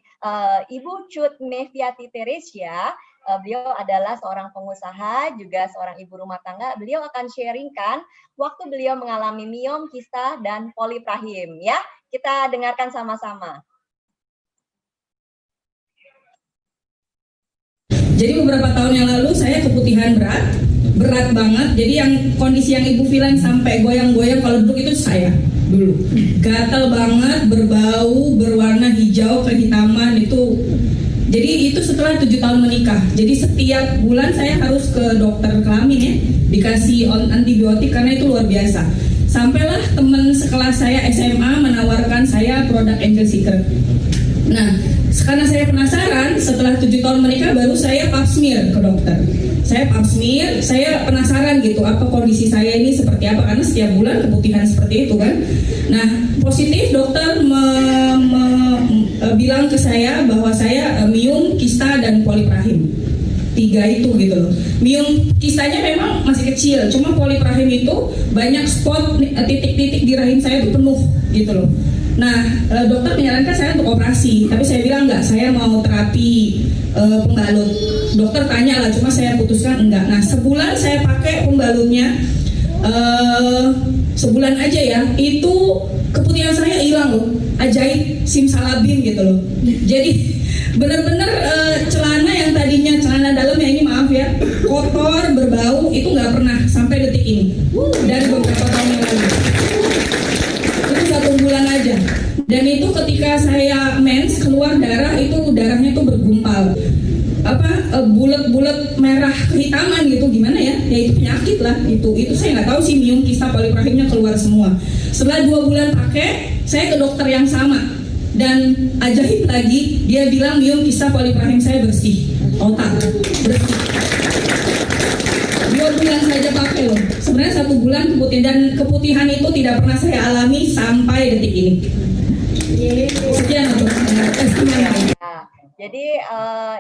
Ibu Cut Meviati Teresia. Beliau adalah seorang pengusaha, juga seorang ibu rumah tangga. Beliau akan sharingkan waktu beliau mengalami miom, kista, dan poliprahim. Ya, kita dengarkan sama-sama. Jadi beberapa tahun yang lalu saya keputihan berat banget. Jadi yang kondisi yang ibu bilang sampai goyang-goyang kalau duduk itu saya dulu. Gatal banget, berbau, berwarna hijau, kehitaman itu. Jadi itu setelah 7 tahun menikah. Jadi setiap bulan saya harus ke dokter kelamin ya, dikasih antibiotik karena itu luar biasa. Sampailah teman sekelas saya SMA menawarkan saya produk Angel Secret. Nah, karena saya penasaran, setelah 7 tahun menikah baru saya pap smear ke dokter. Saya pap smear, saya penasaran gitu, apa kondisi saya ini seperti apa, karena setiap bulan keputihan seperti itu kan. Nah, positif dokter bilang ke saya bahwa saya miom, kista, dan poliprahim. 3 itu gitu loh. Miom kistanya memang masih kecil, cuma poliprahim itu banyak spot, titik-titik di rahim saya itu penuh gitu loh. Nah, dokter menyarankan saya untuk operasi, tapi saya bilang enggak, saya mau terapi pembalut. Dokter tanya lah, cuma saya putuskan enggak. Nah, sebulan saya pakai pembalutnya, sebulan aja ya, itu keputihan saya hilang loh, ajaib, simsalabim gitu loh. Jadi benar-benar celana yang tadinya celana dalam ya ini maaf ya, kotor, berbau, itu nggak pernah sampai detik ini. Dari beberapa tahun yang lalu. Itu 1 bulan aja. Dan itu ketika saya mens keluar darah, itu darahnya tuh bergumpal. Bulat-bulat merah kehitaman gitu, gimana ya? Ya itu penyakit lah itu saya nggak tahu sih, miom, kista, poliprahimnya keluar semua. Setelah 2 bulan pakai, saya ke dokter yang sama dan ajaib lagi, dia bilang miom, kista, poliprahim saya bersih, total bersih. 2 bulan saja pakai loh. Sebenarnya 1 bulan keputihan, dan keputihan itu tidak pernah saya alami sampai detik ini. Sekian untuk testimoni. Jadi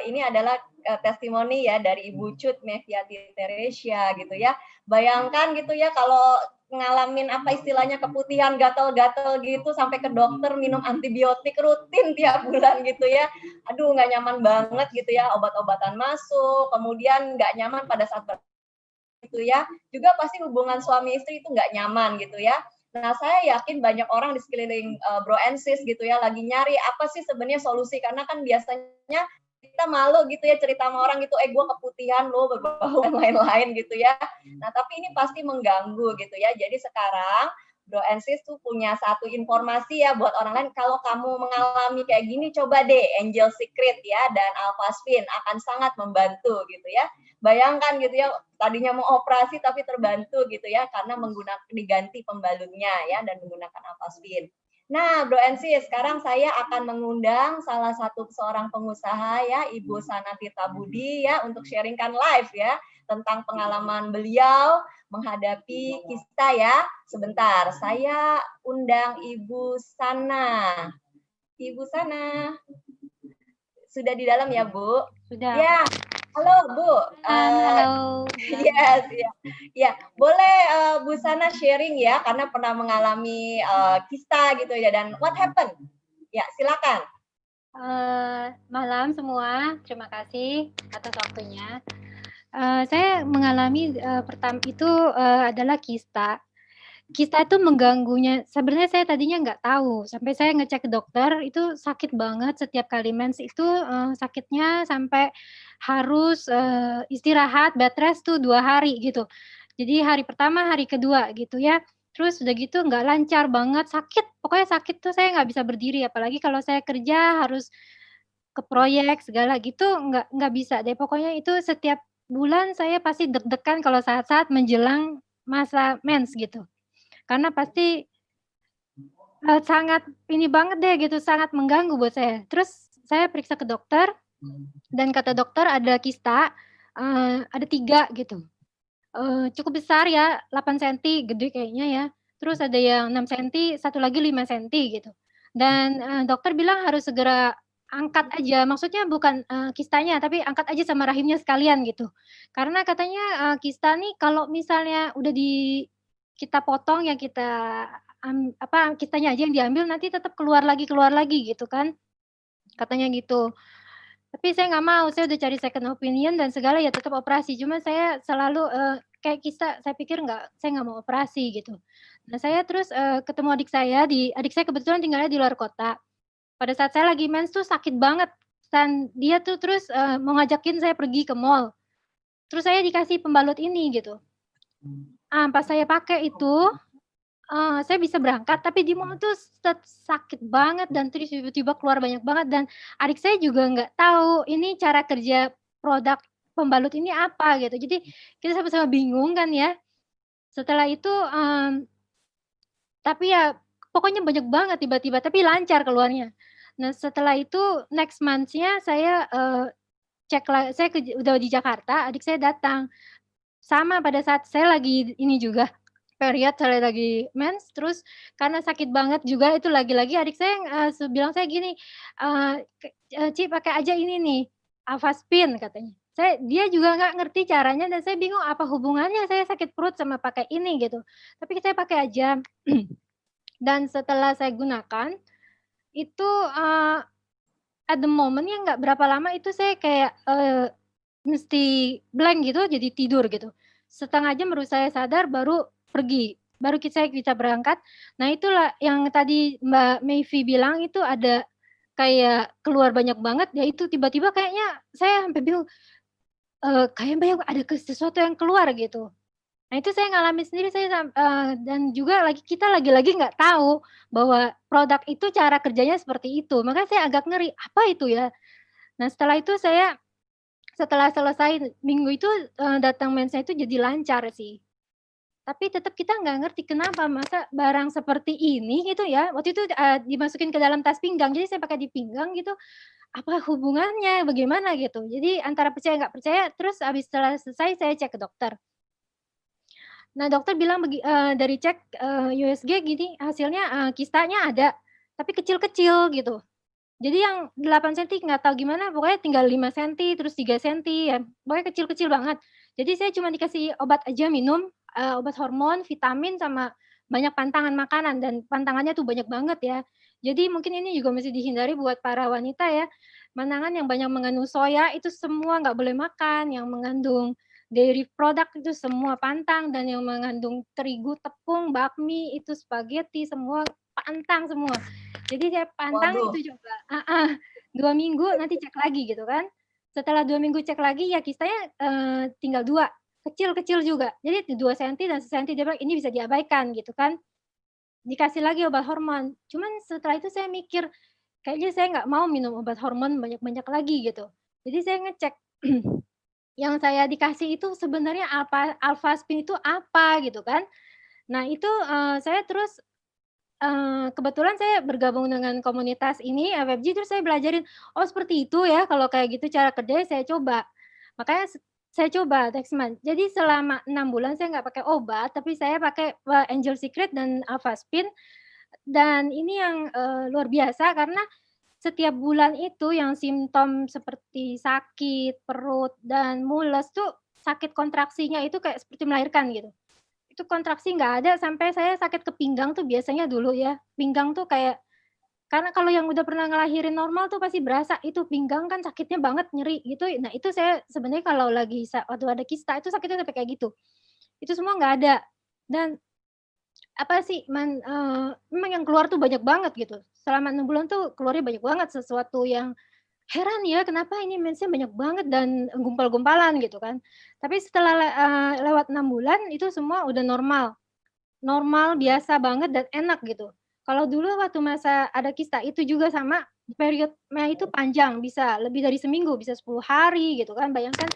ini adalah testimoni ya dari Ibu Cut Meviati Teresia gitu ya. Bayangkan gitu ya kalau ngalamin apa istilahnya keputihan, gatal-gatal gitu sampai ke dokter minum antibiotik rutin tiap bulan gitu ya. Aduh nggak nyaman banget gitu ya, obat-obatan masuk, kemudian nggak nyaman pada saat gitu ya. Juga pasti hubungan suami istri itu nggak nyaman gitu ya. Nah, saya yakin banyak orang di sekeliling Bro and Sis gitu ya lagi nyari apa sih sebenarnya solusi, karena kan biasanya kita malu gitu ya cerita sama orang gitu, gue keputihan lo, berbau dan lain-lain gitu ya. Nah, tapi ini pasti mengganggu gitu ya. Jadi sekarang Bro and Sis tuh punya satu informasi ya buat orang lain, kalau kamu mengalami kayak gini coba deh Angel Secret ya dan Alpha Spin akan sangat membantu gitu ya. Bayangkan gitu ya, tadinya mau operasi tapi terbantu gitu ya karena menggunakan diganti pembalutnya ya dan menggunakan Alpha Spin. Nah, Bro and Sis, sekarang saya akan mengundang salah satu seorang pengusaha ya, Ibu Sanatita Budi ya untuk sharingkan live ya tentang pengalaman beliau menghadapi kista ya. Sebentar, saya undang Ibu Sana. Ibu Sana. Sudah di dalam ya, Bu? Sudah. Ya. Halo, Bu. Halo. Yes, ya. Ya, boleh Bu Sana sharing ya karena pernah mengalami kista gitu ya, dan what happened? Ya, silakan. Malam semua, terima kasih atas waktunya. Saya mengalami pertama itu adalah kista. Kista itu mengganggunya. Sebenarnya saya tadinya nggak tahu, sampai saya ngecek ke dokter itu sakit banget. Setiap kali mens itu sakitnya sampai harus istirahat bed rest tuh 2 hari gitu. Jadi hari pertama, hari kedua gitu ya. Terus udah gitu nggak lancar banget, sakit. Pokoknya sakit tuh saya nggak bisa berdiri. Apalagi kalau saya kerja harus ke proyek segala gitu, nggak bisa deh. Pokoknya itu setiap bulan saya pasti deg-degan kalau saat-saat menjelang masa mens gitu. Karena pasti sangat ini banget deh gitu, sangat mengganggu buat saya. Terus saya periksa ke dokter dan kata dokter ada kista, ada 3 gitu. Cukup besar ya, 8 senti, gede kayaknya ya. Terus ada yang 6 senti, satu lagi 5 senti gitu. Dan, dokter bilang harus segera angkat aja, maksudnya bukan, kistanya, tapi angkat aja sama rahimnya sekalian gitu. Karena katanya, kista nih kalau misalnya udah kita potong ya kita kistanya aja yang diambil nanti tetap keluar lagi gitu kan, katanya gitu. Tapi saya nggak mau, saya udah cari second opinion dan segala ya tetap operasi. Cuma saya selalu, kayak kista, saya pikir saya nggak mau operasi gitu. Nah saya terus, ketemu adik saya kebetulan tinggalnya di luar kota. Pada saat saya lagi mens tuh sakit banget dan dia tuh terus, mau ngajakin saya pergi ke mall. Terus saya dikasih pembalut ini gitu. Pas saya pakai itu, saya bisa berangkat, tapi di mall tuh sakit banget dan terus tiba-tiba keluar banyak banget dan adik saya juga nggak tahu ini cara kerja produk pembalut ini apa gitu. Jadi kita sama-sama bingung kan ya. Setelah itu, tapi ya pokoknya banyak banget tiba-tiba, tapi lancar keluarnya. Nah setelah itu next month-nya saya, saya udah di Jakarta, adik saya datang. Sama pada saat saya lagi ini juga period, saya lagi mens, terus karena sakit banget juga itu lagi-lagi adik saya, bilang saya gini, "Ci pakai aja ini nih, Avaspen," katanya. Dia juga nggak ngerti caranya dan saya bingung apa hubungannya saya sakit perut sama pakai ini gitu. Tapi saya pakai aja. Dan setelah saya gunakan, itu, at the moment-nya nggak berapa lama itu saya kayak, mesti blank gitu, jadi tidur gitu. Setengah jam baru saya sadar baru pergi, baru saya bisa berangkat. Nah itulah yang tadi Mbak Mayfy bilang itu ada kayak keluar banyak banget, ya itu tiba-tiba kayaknya saya sampai bingung, kayaknya ada sesuatu yang keluar gitu. Nah itu saya ngalamin sendiri dan juga kita lagi-lagi nggak tahu bahwa produk itu cara kerjanya seperti itu, makanya saya agak ngeri, apa itu ya? Nah setelah itu setelah selesai minggu itu, datang mensnya itu jadi lancar sih. Tapi tetap kita nggak ngerti kenapa masa barang seperti ini gitu ya, waktu itu, dimasukin ke dalam tas pinggang, jadi saya pakai di pinggang gitu, apa hubungannya, bagaimana gitu. Jadi antara percaya nggak percaya, terus setelah selesai saya cek ke dokter. Nah dokter bilang dari cek, USG gini hasilnya, kistanya ada, tapi kecil-kecil gitu. Jadi yang 8 senti nggak tahu gimana pokoknya tinggal 5 senti, terus 3 senti ya, pokoknya kecil-kecil banget. Jadi saya cuma dikasih obat aja minum, obat hormon, vitamin, sama banyak pantangan makanan dan pantangannya tuh banyak banget ya. Jadi mungkin ini juga mesti dihindari buat para wanita ya, pantangan yang banyak mengandung soya itu semua nggak boleh makan, yang mengandung dairy product itu semua pantang, dan yang mengandung terigu, tepung, bakmi, itu spaghetti, semua pantang semua. Jadi saya pantang itu coba 2 minggu nanti cek lagi gitu kan. Setelah 2 minggu cek lagi ya kistanya, tinggal 2, kecil-kecil juga. Jadi 2 senti dan 1 senti, dia bilang ini bisa diabaikan gitu kan. Dikasih lagi obat hormon. Cuman setelah itu saya mikir, kayaknya saya nggak mau minum obat hormon banyak-banyak lagi gitu. Jadi saya ngecek, yang saya dikasih itu sebenarnya Avaspen itu apa gitu kan. Nah itu, saya terus, kebetulan saya bergabung dengan komunitas ini, FFG, terus saya belajarin, oh seperti itu ya kalau kayak gitu cara kerjanya, saya coba. Makanya saya coba next month. Jadi selama 6 bulan saya nggak pakai obat, tapi saya pakai, Angel Secret dan Avaspen. Dan ini yang, luar biasa karena setiap bulan itu yang simptom seperti sakit perut dan mules tuh sakit kontraksinya itu kayak seperti melahirkan gitu. Itu kontraksi nggak ada sampai saya sakit ke pinggang tuh biasanya dulu ya. Pinggang tuh kayak karena kalau yang udah pernah ngelahirin normal tuh pasti berasa itu pinggang kan sakitnya banget, nyeri gitu. Nah itu saya sebenarnya kalau lagi waktu ada kista itu sakitnya sampai kayak gitu. Itu semua nggak ada. Dan apa sih, memang yang keluar tuh banyak banget gitu. Selama 6 bulan tuh keluarnya banyak banget, sesuatu yang heran ya kenapa ini mensnya banyak banget dan gumpal-gumpalan gitu kan. Tapi setelah lewat 6 bulan itu semua udah normal. Normal, biasa banget dan enak gitu. Kalau dulu waktu masa ada kista itu juga sama, periodnya itu panjang, bisa lebih dari seminggu, bisa 10 hari gitu kan. Bayangkan,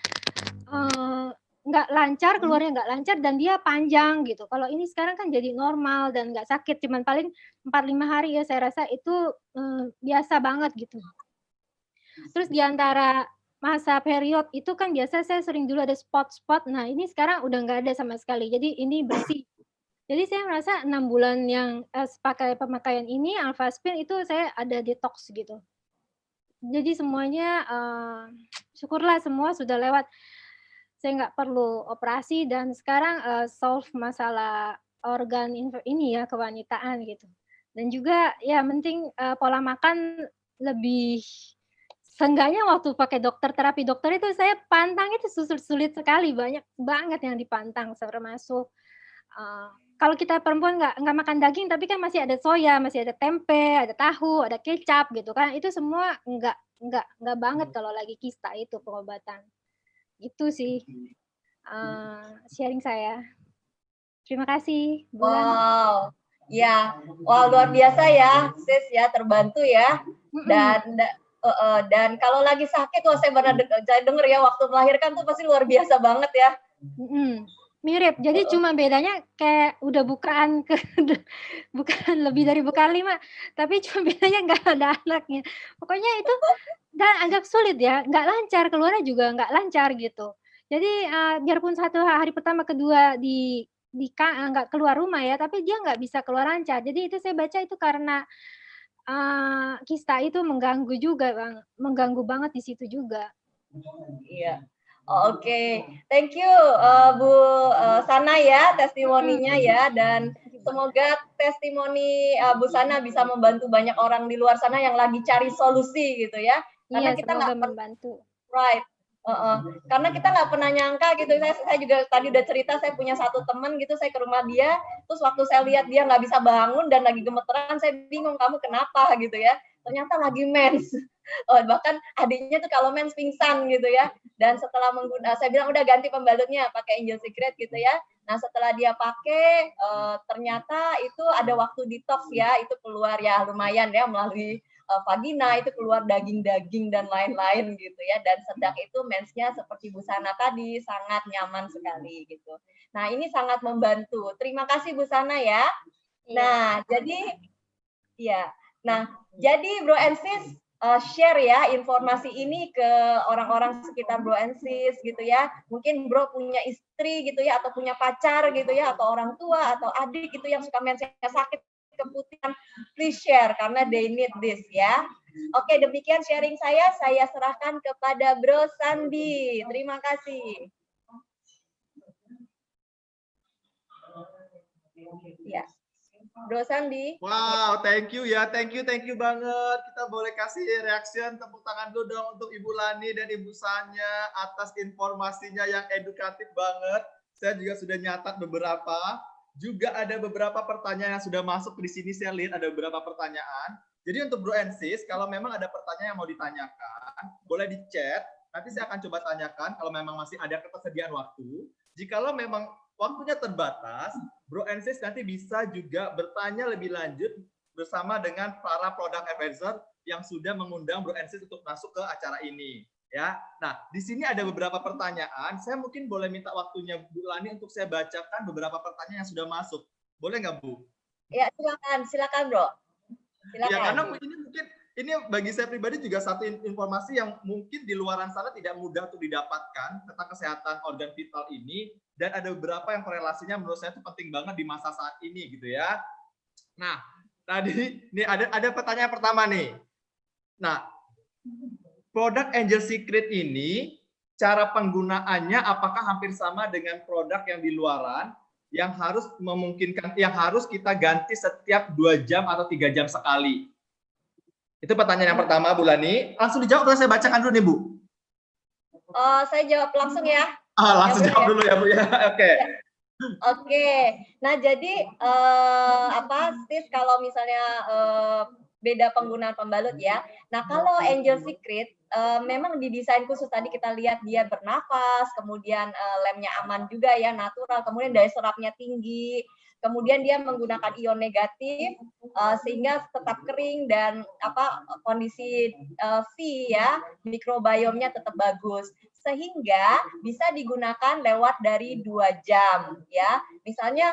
nggak lancar, keluarnya nggak lancar dan dia panjang gitu. Kalau ini sekarang kan jadi normal dan nggak sakit, cuman paling 4-5 hari ya, saya rasa itu biasa banget gitu. Terus di antara masa period itu kan biasa saya sering dulu ada spot-spot, nah ini sekarang udah nggak ada sama sekali, jadi ini bersih. Jadi saya merasa 6 bulan yang pakai pemakaian ini Alphaspin itu saya ada detox gitu. Jadi semuanya syukurlah semua sudah lewat. Saya nggak perlu operasi dan sekarang solve masalah organ ini ya, kewanitaan gitu. Dan juga ya penting pola makan lebih, seenggaknya waktu pakai terapi dokter itu saya pantang itu sulit sekali, banyak banget yang dipantang termasuk kalau kita perempuan nggak makan daging tapi kan masih ada soya, masih ada tempe, ada tahu, ada kecap gitu kan, itu semua nggak banget kalau lagi kista itu pengobatan. Itu sih sharing saya. Terima kasih, Bulan. Wow, ya, wow luar biasa ya, sis ya, terbantu ya. Dan kalau lagi sakit, wah saya denger ya, waktu melahirkan tuh pasti luar biasa banget ya. Mirip, jadi cuma bedanya kayak udah bukaan bukan lebih dari bukaan 5, tapi cuma bedanya nggak ada anaknya. Pokoknya itu dan agak sulit ya, nggak lancar, keluarnya juga nggak lancar gitu. Jadi biarpun 1 hari pertama, kedua nggak keluar rumah ya, tapi dia nggak bisa keluar lancar. Jadi itu saya baca itu karena kista itu mengganggu juga, Bang, mengganggu banget di situ juga. Iya. Oke, thank you Bu Sana ya testimoninya ya, dan semoga testimoni Bu Sana bisa membantu banyak orang di luar sana yang lagi cari solusi gitu ya. Karena iya, kita nggak membantu. Right. Karena kita nggak pernah nyangka gitu. Saya juga tadi udah cerita, saya punya satu teman gitu, saya ke rumah dia, terus waktu saya lihat dia nggak bisa bangun dan lagi gemeteran, saya bingung, kamu kenapa gitu ya. Ternyata lagi mens. Bahkan adiknya tuh kalau mens pingsan gitu ya. Dan setelah saya bilang udah ganti pembalutnya pakai Angel Secret gitu ya. Nah setelah dia pakai, ternyata itu ada waktu detox ya, itu keluar ya lumayan ya melalui vagina, itu keluar daging-daging dan lain-lain gitu ya, dan sedang itu mensnya seperti Bu Sana tadi sangat nyaman sekali gitu. Nah ini sangat membantu. Terima kasih Bu Sana ya. Nah jadi ya, nah jadi Bro and Sis share ya informasi ini ke orang-orang sekitar Bro and Sis gitu ya. Mungkin Bro punya istri gitu ya, atau punya pacar gitu ya, atau orang tua atau adik gitu yang suka mensnya sakit keputihan, please share karena they need this ya. Oke, demikian sharing saya serahkan kepada Bro Sandi. Terima kasih. Ya. Bro Sandi. Wow, thank you ya, thank you banget. Kita boleh kasih reaction, tepuk tangan dulu dong untuk Ibu Lani dan Ibu Sanya atas informasinya yang edukatif banget. Saya juga sudah nyatat beberapa. Juga ada beberapa pertanyaan yang sudah masuk di sini, saya lihat ada beberapa pertanyaan. Jadi untuk Bro and Sis, kalau memang ada pertanyaan yang mau ditanyakan, boleh di chat. Nanti saya akan coba tanyakan kalau memang masih ada ketersediaan waktu. Jikalau memang waktunya terbatas, Bro and Sis nanti bisa juga bertanya lebih lanjut bersama dengan para product advisor yang sudah mengundang Bro and Sis untuk masuk ke acara ini. Ya, nah di sini ada beberapa pertanyaan. Saya mungkin boleh minta waktunya Bu Lani untuk saya bacakan beberapa pertanyaan yang sudah masuk. Boleh nggak Bu? Ya silakan Bro. Silakan. Ya karena ini bagi saya pribadi juga satu informasi yang mungkin di luaran sana tidak mudah untuk didapatkan tentang kesehatan organ vital ini, dan ada beberapa yang korelasinya menurut saya itu penting banget di masa saat ini gitu ya. Nah tadi ini ada pertanyaan pertama nih. Nah, produk Angel Secret ini, cara penggunaannya apakah hampir sama dengan produk yang di luaran yang harus memungkinkan, yang harus kita ganti setiap 2 jam atau 3 jam sekali? Itu pertanyaan yang pertama, Bu Lani. Langsung dijawab atau saya bacakan dulu nih, Bu? Saya jawab langsung ya. Langsung jawab dulu ya, Bu ya. Oke. Oke. Nah, jadi Sis, kalau misalnya beda penggunaan pembalut ya. Nah, kalau Angel Secret memang didesain khusus, tadi kita lihat dia bernafas, kemudian lemnya aman juga ya, natural, kemudian daya serapnya tinggi, kemudian dia menggunakan ion negatif sehingga tetap kering dan kondisi V ya, mikrobiomnya tetap bagus. sehingga bisa digunakan lewat dari 2 jam ya. Misalnya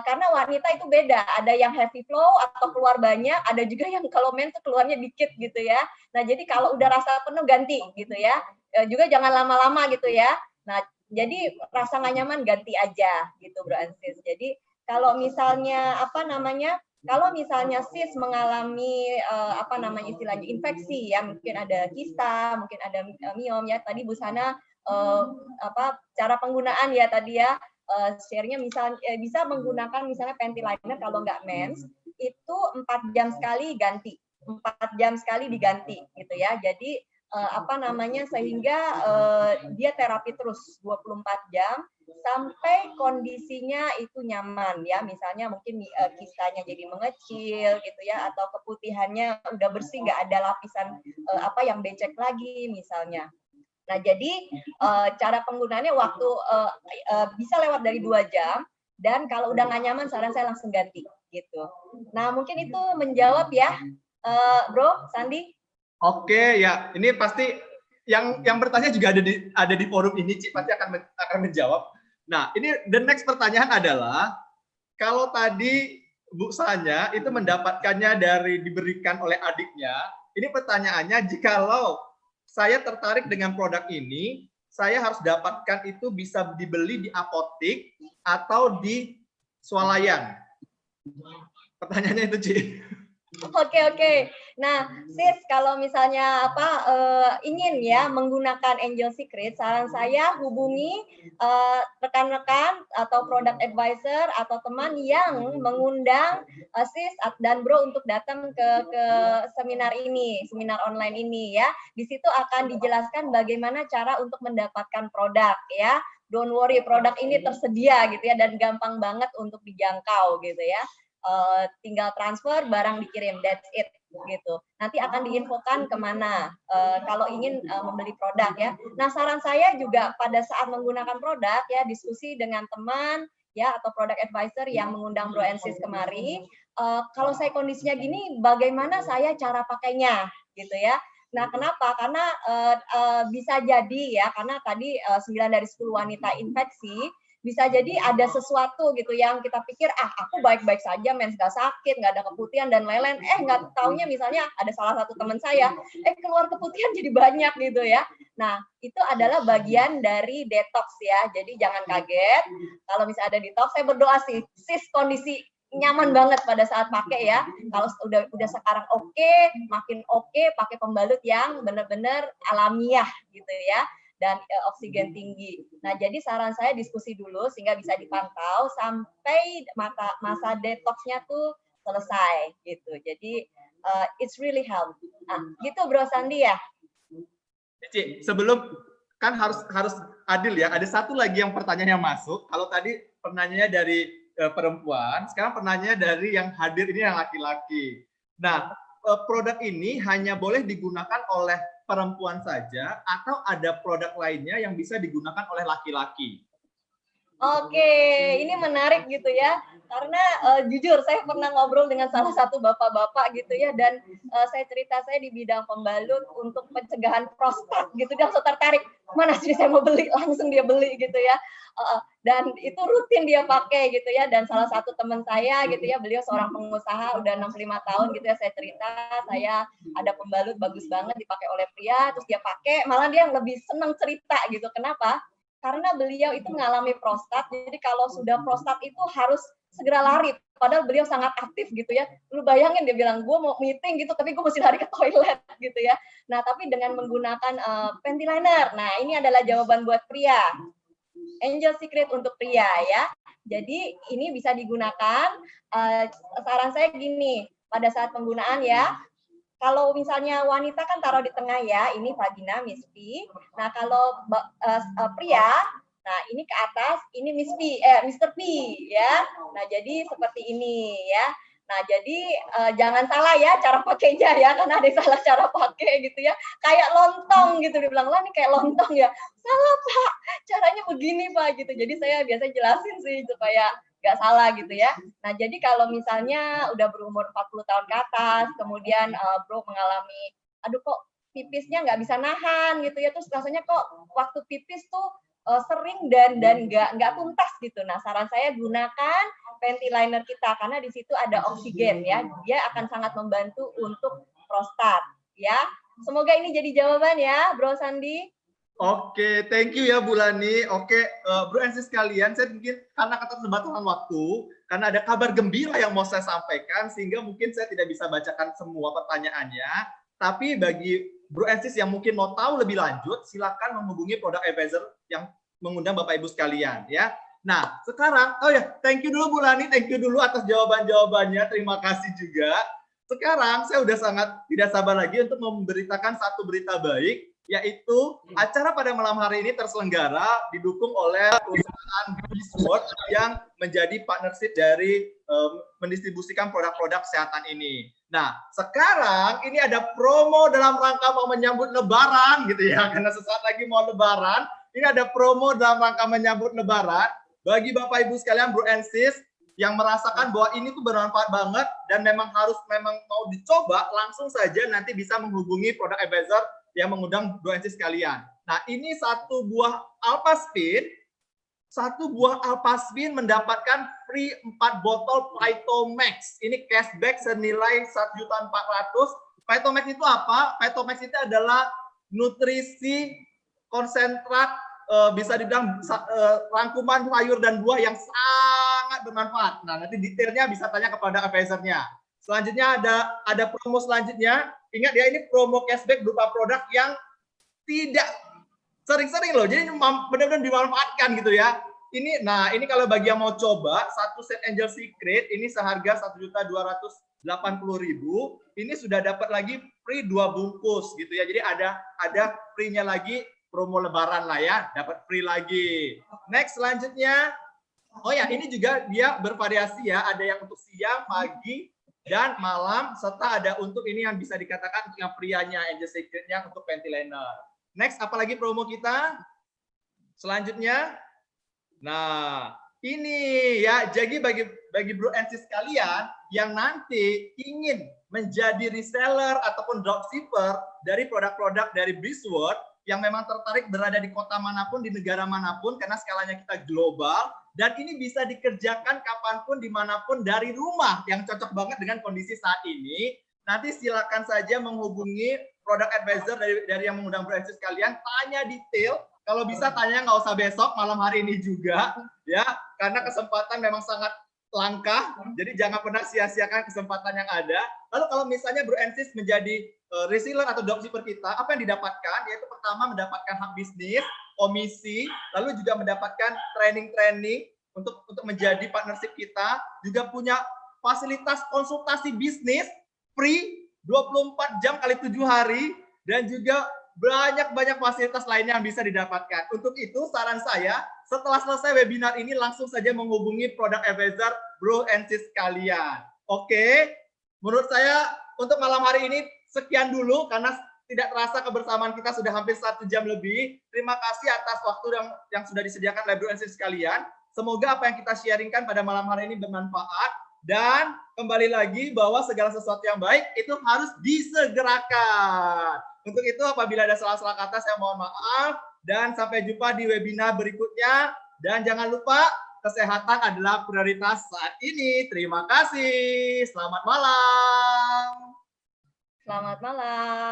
karena wanita itu beda, ada yang heavy flow atau keluar banyak, ada juga yang kalau mens keluarnya dikit gitu ya. Nah, jadi kalau udah rasa penuh ganti gitu ya. Juga jangan lama-lama gitu ya. Nah, jadi rasa nggak nyaman ganti aja gitu Bro Ansis. Jadi kalau misalnya kalau misalnya sis mengalami istilahnya infeksi ya, mungkin ada kista, mungkin ada miom ya. Tadi Bu Sana cara penggunaan ya tadi ya, share-nya bisa menggunakan misalnya panty liner kalau nggak mens itu 4 jam sekali ganti, 4 jam sekali diganti gitu ya. Jadi sehingga dia terapi terus 24 jam sampai kondisinya itu nyaman ya, misalnya mungkin kistanya jadi mengecil gitu ya, atau keputihannya udah bersih, nggak ada lapisan yang becek lagi misalnya. Nah, jadi cara penggunaannya waktu bisa lewat dari 2 jam, dan kalau udah nggak nyaman saran saya langsung ganti gitu. Nah, mungkin itu menjawab ya, Bro Sandi. Oke ya, ini pasti yang bertanya juga ada di forum ini, Ci, pasti akan menjawab. Nah, ini the next pertanyaan adalah, kalau tadi Bu Sanya itu mendapatkannya diberikan oleh adiknya, ini pertanyaannya, jikalau saya tertarik dengan produk ini, saya harus dapatkan itu bisa dibeli di apotik atau di swalayan. Pertanyaannya itu, Ci. Oke. Nah, sis, kalau misalnya ingin ya menggunakan Angel Secret, saran saya hubungi rekan-rekan atau product advisor atau teman yang mengundang sis dan bro untuk datang ke seminar online ini ya. Di situ akan dijelaskan bagaimana cara untuk mendapatkan produk ya. Don't worry, produk ini tersedia gitu ya, dan gampang banget untuk dijangkau gitu ya. Tinggal transfer, barang dikirim, that's it gitu. Nanti akan diinfokan kemana kalau ingin membeli produk ya. Nah, saran saya juga pada saat menggunakan produk ya, diskusi dengan teman ya atau product advisor yang mengundang Bro and Sis kemari. Kalau saya kondisinya gini, bagaimana saya cara pakainya gitu ya. Nah, kenapa? Karena bisa jadi ya, karena tadi 9 dari 10 wanita infeksi, bisa jadi ada sesuatu gitu yang kita pikir, aku baik-baik saja, mens gak sakit, nggak ada keputihan dan lain-lain. Nggak taunya misalnya ada salah satu teman saya, keluar keputihan jadi banyak gitu ya. Nah, itu adalah bagian dari detox ya. Jadi jangan kaget kalau misalnya ada detox. Saya berdoa sih, sis kondisi nyaman banget pada saat pakai ya. Kalau udah sekarang makin oke, pakai pembalut yang benar-benar alamiah gitu ya, dan oksigen tinggi. Nah, jadi saran saya diskusi dulu sehingga bisa dipantau sampai masa detoxnya tuh selesai gitu. Jadi it's really help. Gitu Bro Sandi ya. Ci, sebelum kan harus adil ya. Ada satu lagi yang pertanyaan yang masuk. Kalau tadi pertanyaannya dari perempuan, sekarang pertanyaannya dari yang hadir ini yang laki-laki. Nah, produk ini hanya boleh digunakan oleh perempuan saja atau ada produk lainnya yang bisa digunakan oleh laki-laki? Oke, ini menarik gitu ya, karena jujur saya pernah ngobrol dengan salah satu bapak-bapak gitu ya, dan saya cerita saya di bidang pembalut untuk pencegahan prostat gitu, dia langsung tertarik, mana sih saya mau beli, langsung dia beli gitu ya, dan itu rutin dia pakai gitu ya. Dan salah satu teman saya gitu ya, beliau seorang pengusaha udah 65 tahun gitu ya, saya cerita saya ada pembalut bagus banget dipakai oleh pria, terus dia pakai, malah dia lebih senang cerita gitu. Kenapa? Karena beliau itu mengalami prostat, jadi kalau sudah prostat itu harus segera lari, padahal beliau sangat aktif gitu ya. Lu bayangin, dia bilang, gue mau meeting gitu, tapi gue mesti lari ke toilet gitu ya. Nah, tapi dengan menggunakan panty liner, nah ini adalah jawaban buat pria. Angel Secret untuk pria ya. Jadi ini bisa digunakan, saran saya gini, pada saat penggunaan ya, kalau misalnya wanita kan taruh di tengah ya, ini vagina, Miss P. Nah, kalau pria, nah ini ke atas, ini Miss P, Mr. P ya. Nah, jadi seperti ini ya. Nah, jadi jangan salah ya cara pakainya ya, karena ada yang salah cara pakai gitu ya. Kayak lontong gitu, dibilang, lah ini kayak lontong ya. Salah Pak, caranya begini Pak gitu. Jadi saya biasa jelasin sih supaya nggak salah gitu ya. Nah, jadi kalau misalnya udah berumur 40 tahun ke atas, kemudian bro mengalami, aduh kok pipisnya nggak bisa nahan gitu ya, terus rasanya kok waktu pipis tuh sering dan nggak tuntas gitu. Nah, saran saya gunakan panty liner kita karena di situ ada oksigen ya, dia akan sangat membantu untuk prostat ya. Semoga ini jadi jawaban ya, Bro Sandi. Oke, thank you ya Bu Lani. Oke, Bro and Sis sekalian, saya mungkin karena keterbatasan waktu, karena ada kabar gembira yang mau saya sampaikan, sehingga mungkin saya tidak bisa bacakan semua pertanyaannya. Tapi bagi Bro and Sis yang mungkin mau tahu lebih lanjut, silakan menghubungi Product Advisor yang mengundang Bapak Ibu sekalian ya. Nah, sekarang, oh ya, thank you dulu Bu Lani, thank you dulu atas jawaban-jawabannya, terima kasih juga. Sekarang saya udah sangat tidak sabar lagi untuk memberitakan satu berita baik, yaitu acara pada malam hari ini terselenggara didukung oleh perusahaan Bisword yang menjadi partnership dari mendistribusikan produk-produk kesehatan ini. Nah, sekarang ini ada promo dalam rangka mau menyambut Lebaran gitu ya, karena sesaat lagi mau Lebaran. Ini ada promo dalam rangka menyambut Lebaran bagi Bapak Ibu sekalian, Bro and Sis, yang merasakan bahwa ini tuh bermanfaat banget dan memang mau dicoba, langsung saja nanti bisa menghubungi Product Advisor yang mengundang Bro and Sis sekalian. Nah, ini satu buah Alpaspin mendapatkan free 4 botol Phytomax. Ini cashback senilai 1.400.000. Phytomax itu apa? Phytomax itu adalah nutrisi konsentrat, bisa dibilang rangkuman sayur dan buah yang sangat bermanfaat. Nah, nanti detailnya bisa tanya kepada advisor-nya. Selanjutnya ada promo selanjutnya. Ingat ya, ini promo cashback berupa produk yang tidak sering-sering loh. Jadi benar-benar dimanfaatkan gitu ya. Ini kalau bagi yang mau coba, satu set Angel Secret ini seharga 1.280.000. Ini sudah dapat lagi free 2 bungkus gitu ya. Jadi ada free-nya lagi, promo Lebaran lah ya, dapat free lagi. Next selanjutnya, oh ya, ini juga dia bervariasi ya. Ada yang untuk siang, pagi, dan malam, serta ada untuk ini yang bisa dikatakan untuk yang prianya, Angel Secret-nya untuk panty liner. Next, apalagi promo kita? Selanjutnya, nah ini ya, jadi bagi Bro and Sis kalian yang nanti ingin menjadi reseller ataupun dropshipper dari produk-produk dari Bisword, yang memang tertarik berada di kota manapun, di negara manapun, karena skalanya kita global, dan ini bisa dikerjakan kapanpun, dimanapun, dari rumah, yang cocok banget dengan kondisi saat ini. Nanti silakan saja menghubungi Product Advisor dari yang mengundang Bro and Sis kalian, tanya detail, kalau bisa tanya nggak usah besok, malam hari ini juga, ya, karena kesempatan memang sangat langka, jadi jangan pernah sia-siakan kesempatan yang ada. Lalu kalau misalnya Bro and Sis menjadi reseller atau dropshipper kita, apa yang didapatkan? Yaitu pertama mendapatkan hak bisnis, komisi, lalu juga mendapatkan training-training untuk menjadi partnership kita, juga punya fasilitas konsultasi bisnis free 24 jam kali 7 hari, dan juga banyak fasilitas lainnya yang bisa didapatkan. Untuk itu saran saya, setelah selesai webinar ini langsung saja menghubungi Product Advisor Bro and Sis kalian. Oke, menurut saya untuk malam hari ini sekian dulu, karena tidak terasa kebersamaan kita sudah hampir 1 jam lebih. Terima kasih atas waktu yang sudah disediakan oleh Bro and Sis sekalian. Semoga apa yang kita sharingkan pada malam hari ini bermanfaat. Dan kembali lagi bahwa segala sesuatu yang baik itu harus disegerakan. Untuk itu apabila ada salah-salah kata saya mohon maaf. Dan sampai jumpa di webinar berikutnya. Dan jangan lupa kesehatan adalah prioritas saat ini. Terima kasih. Selamat malam. Selamat malam.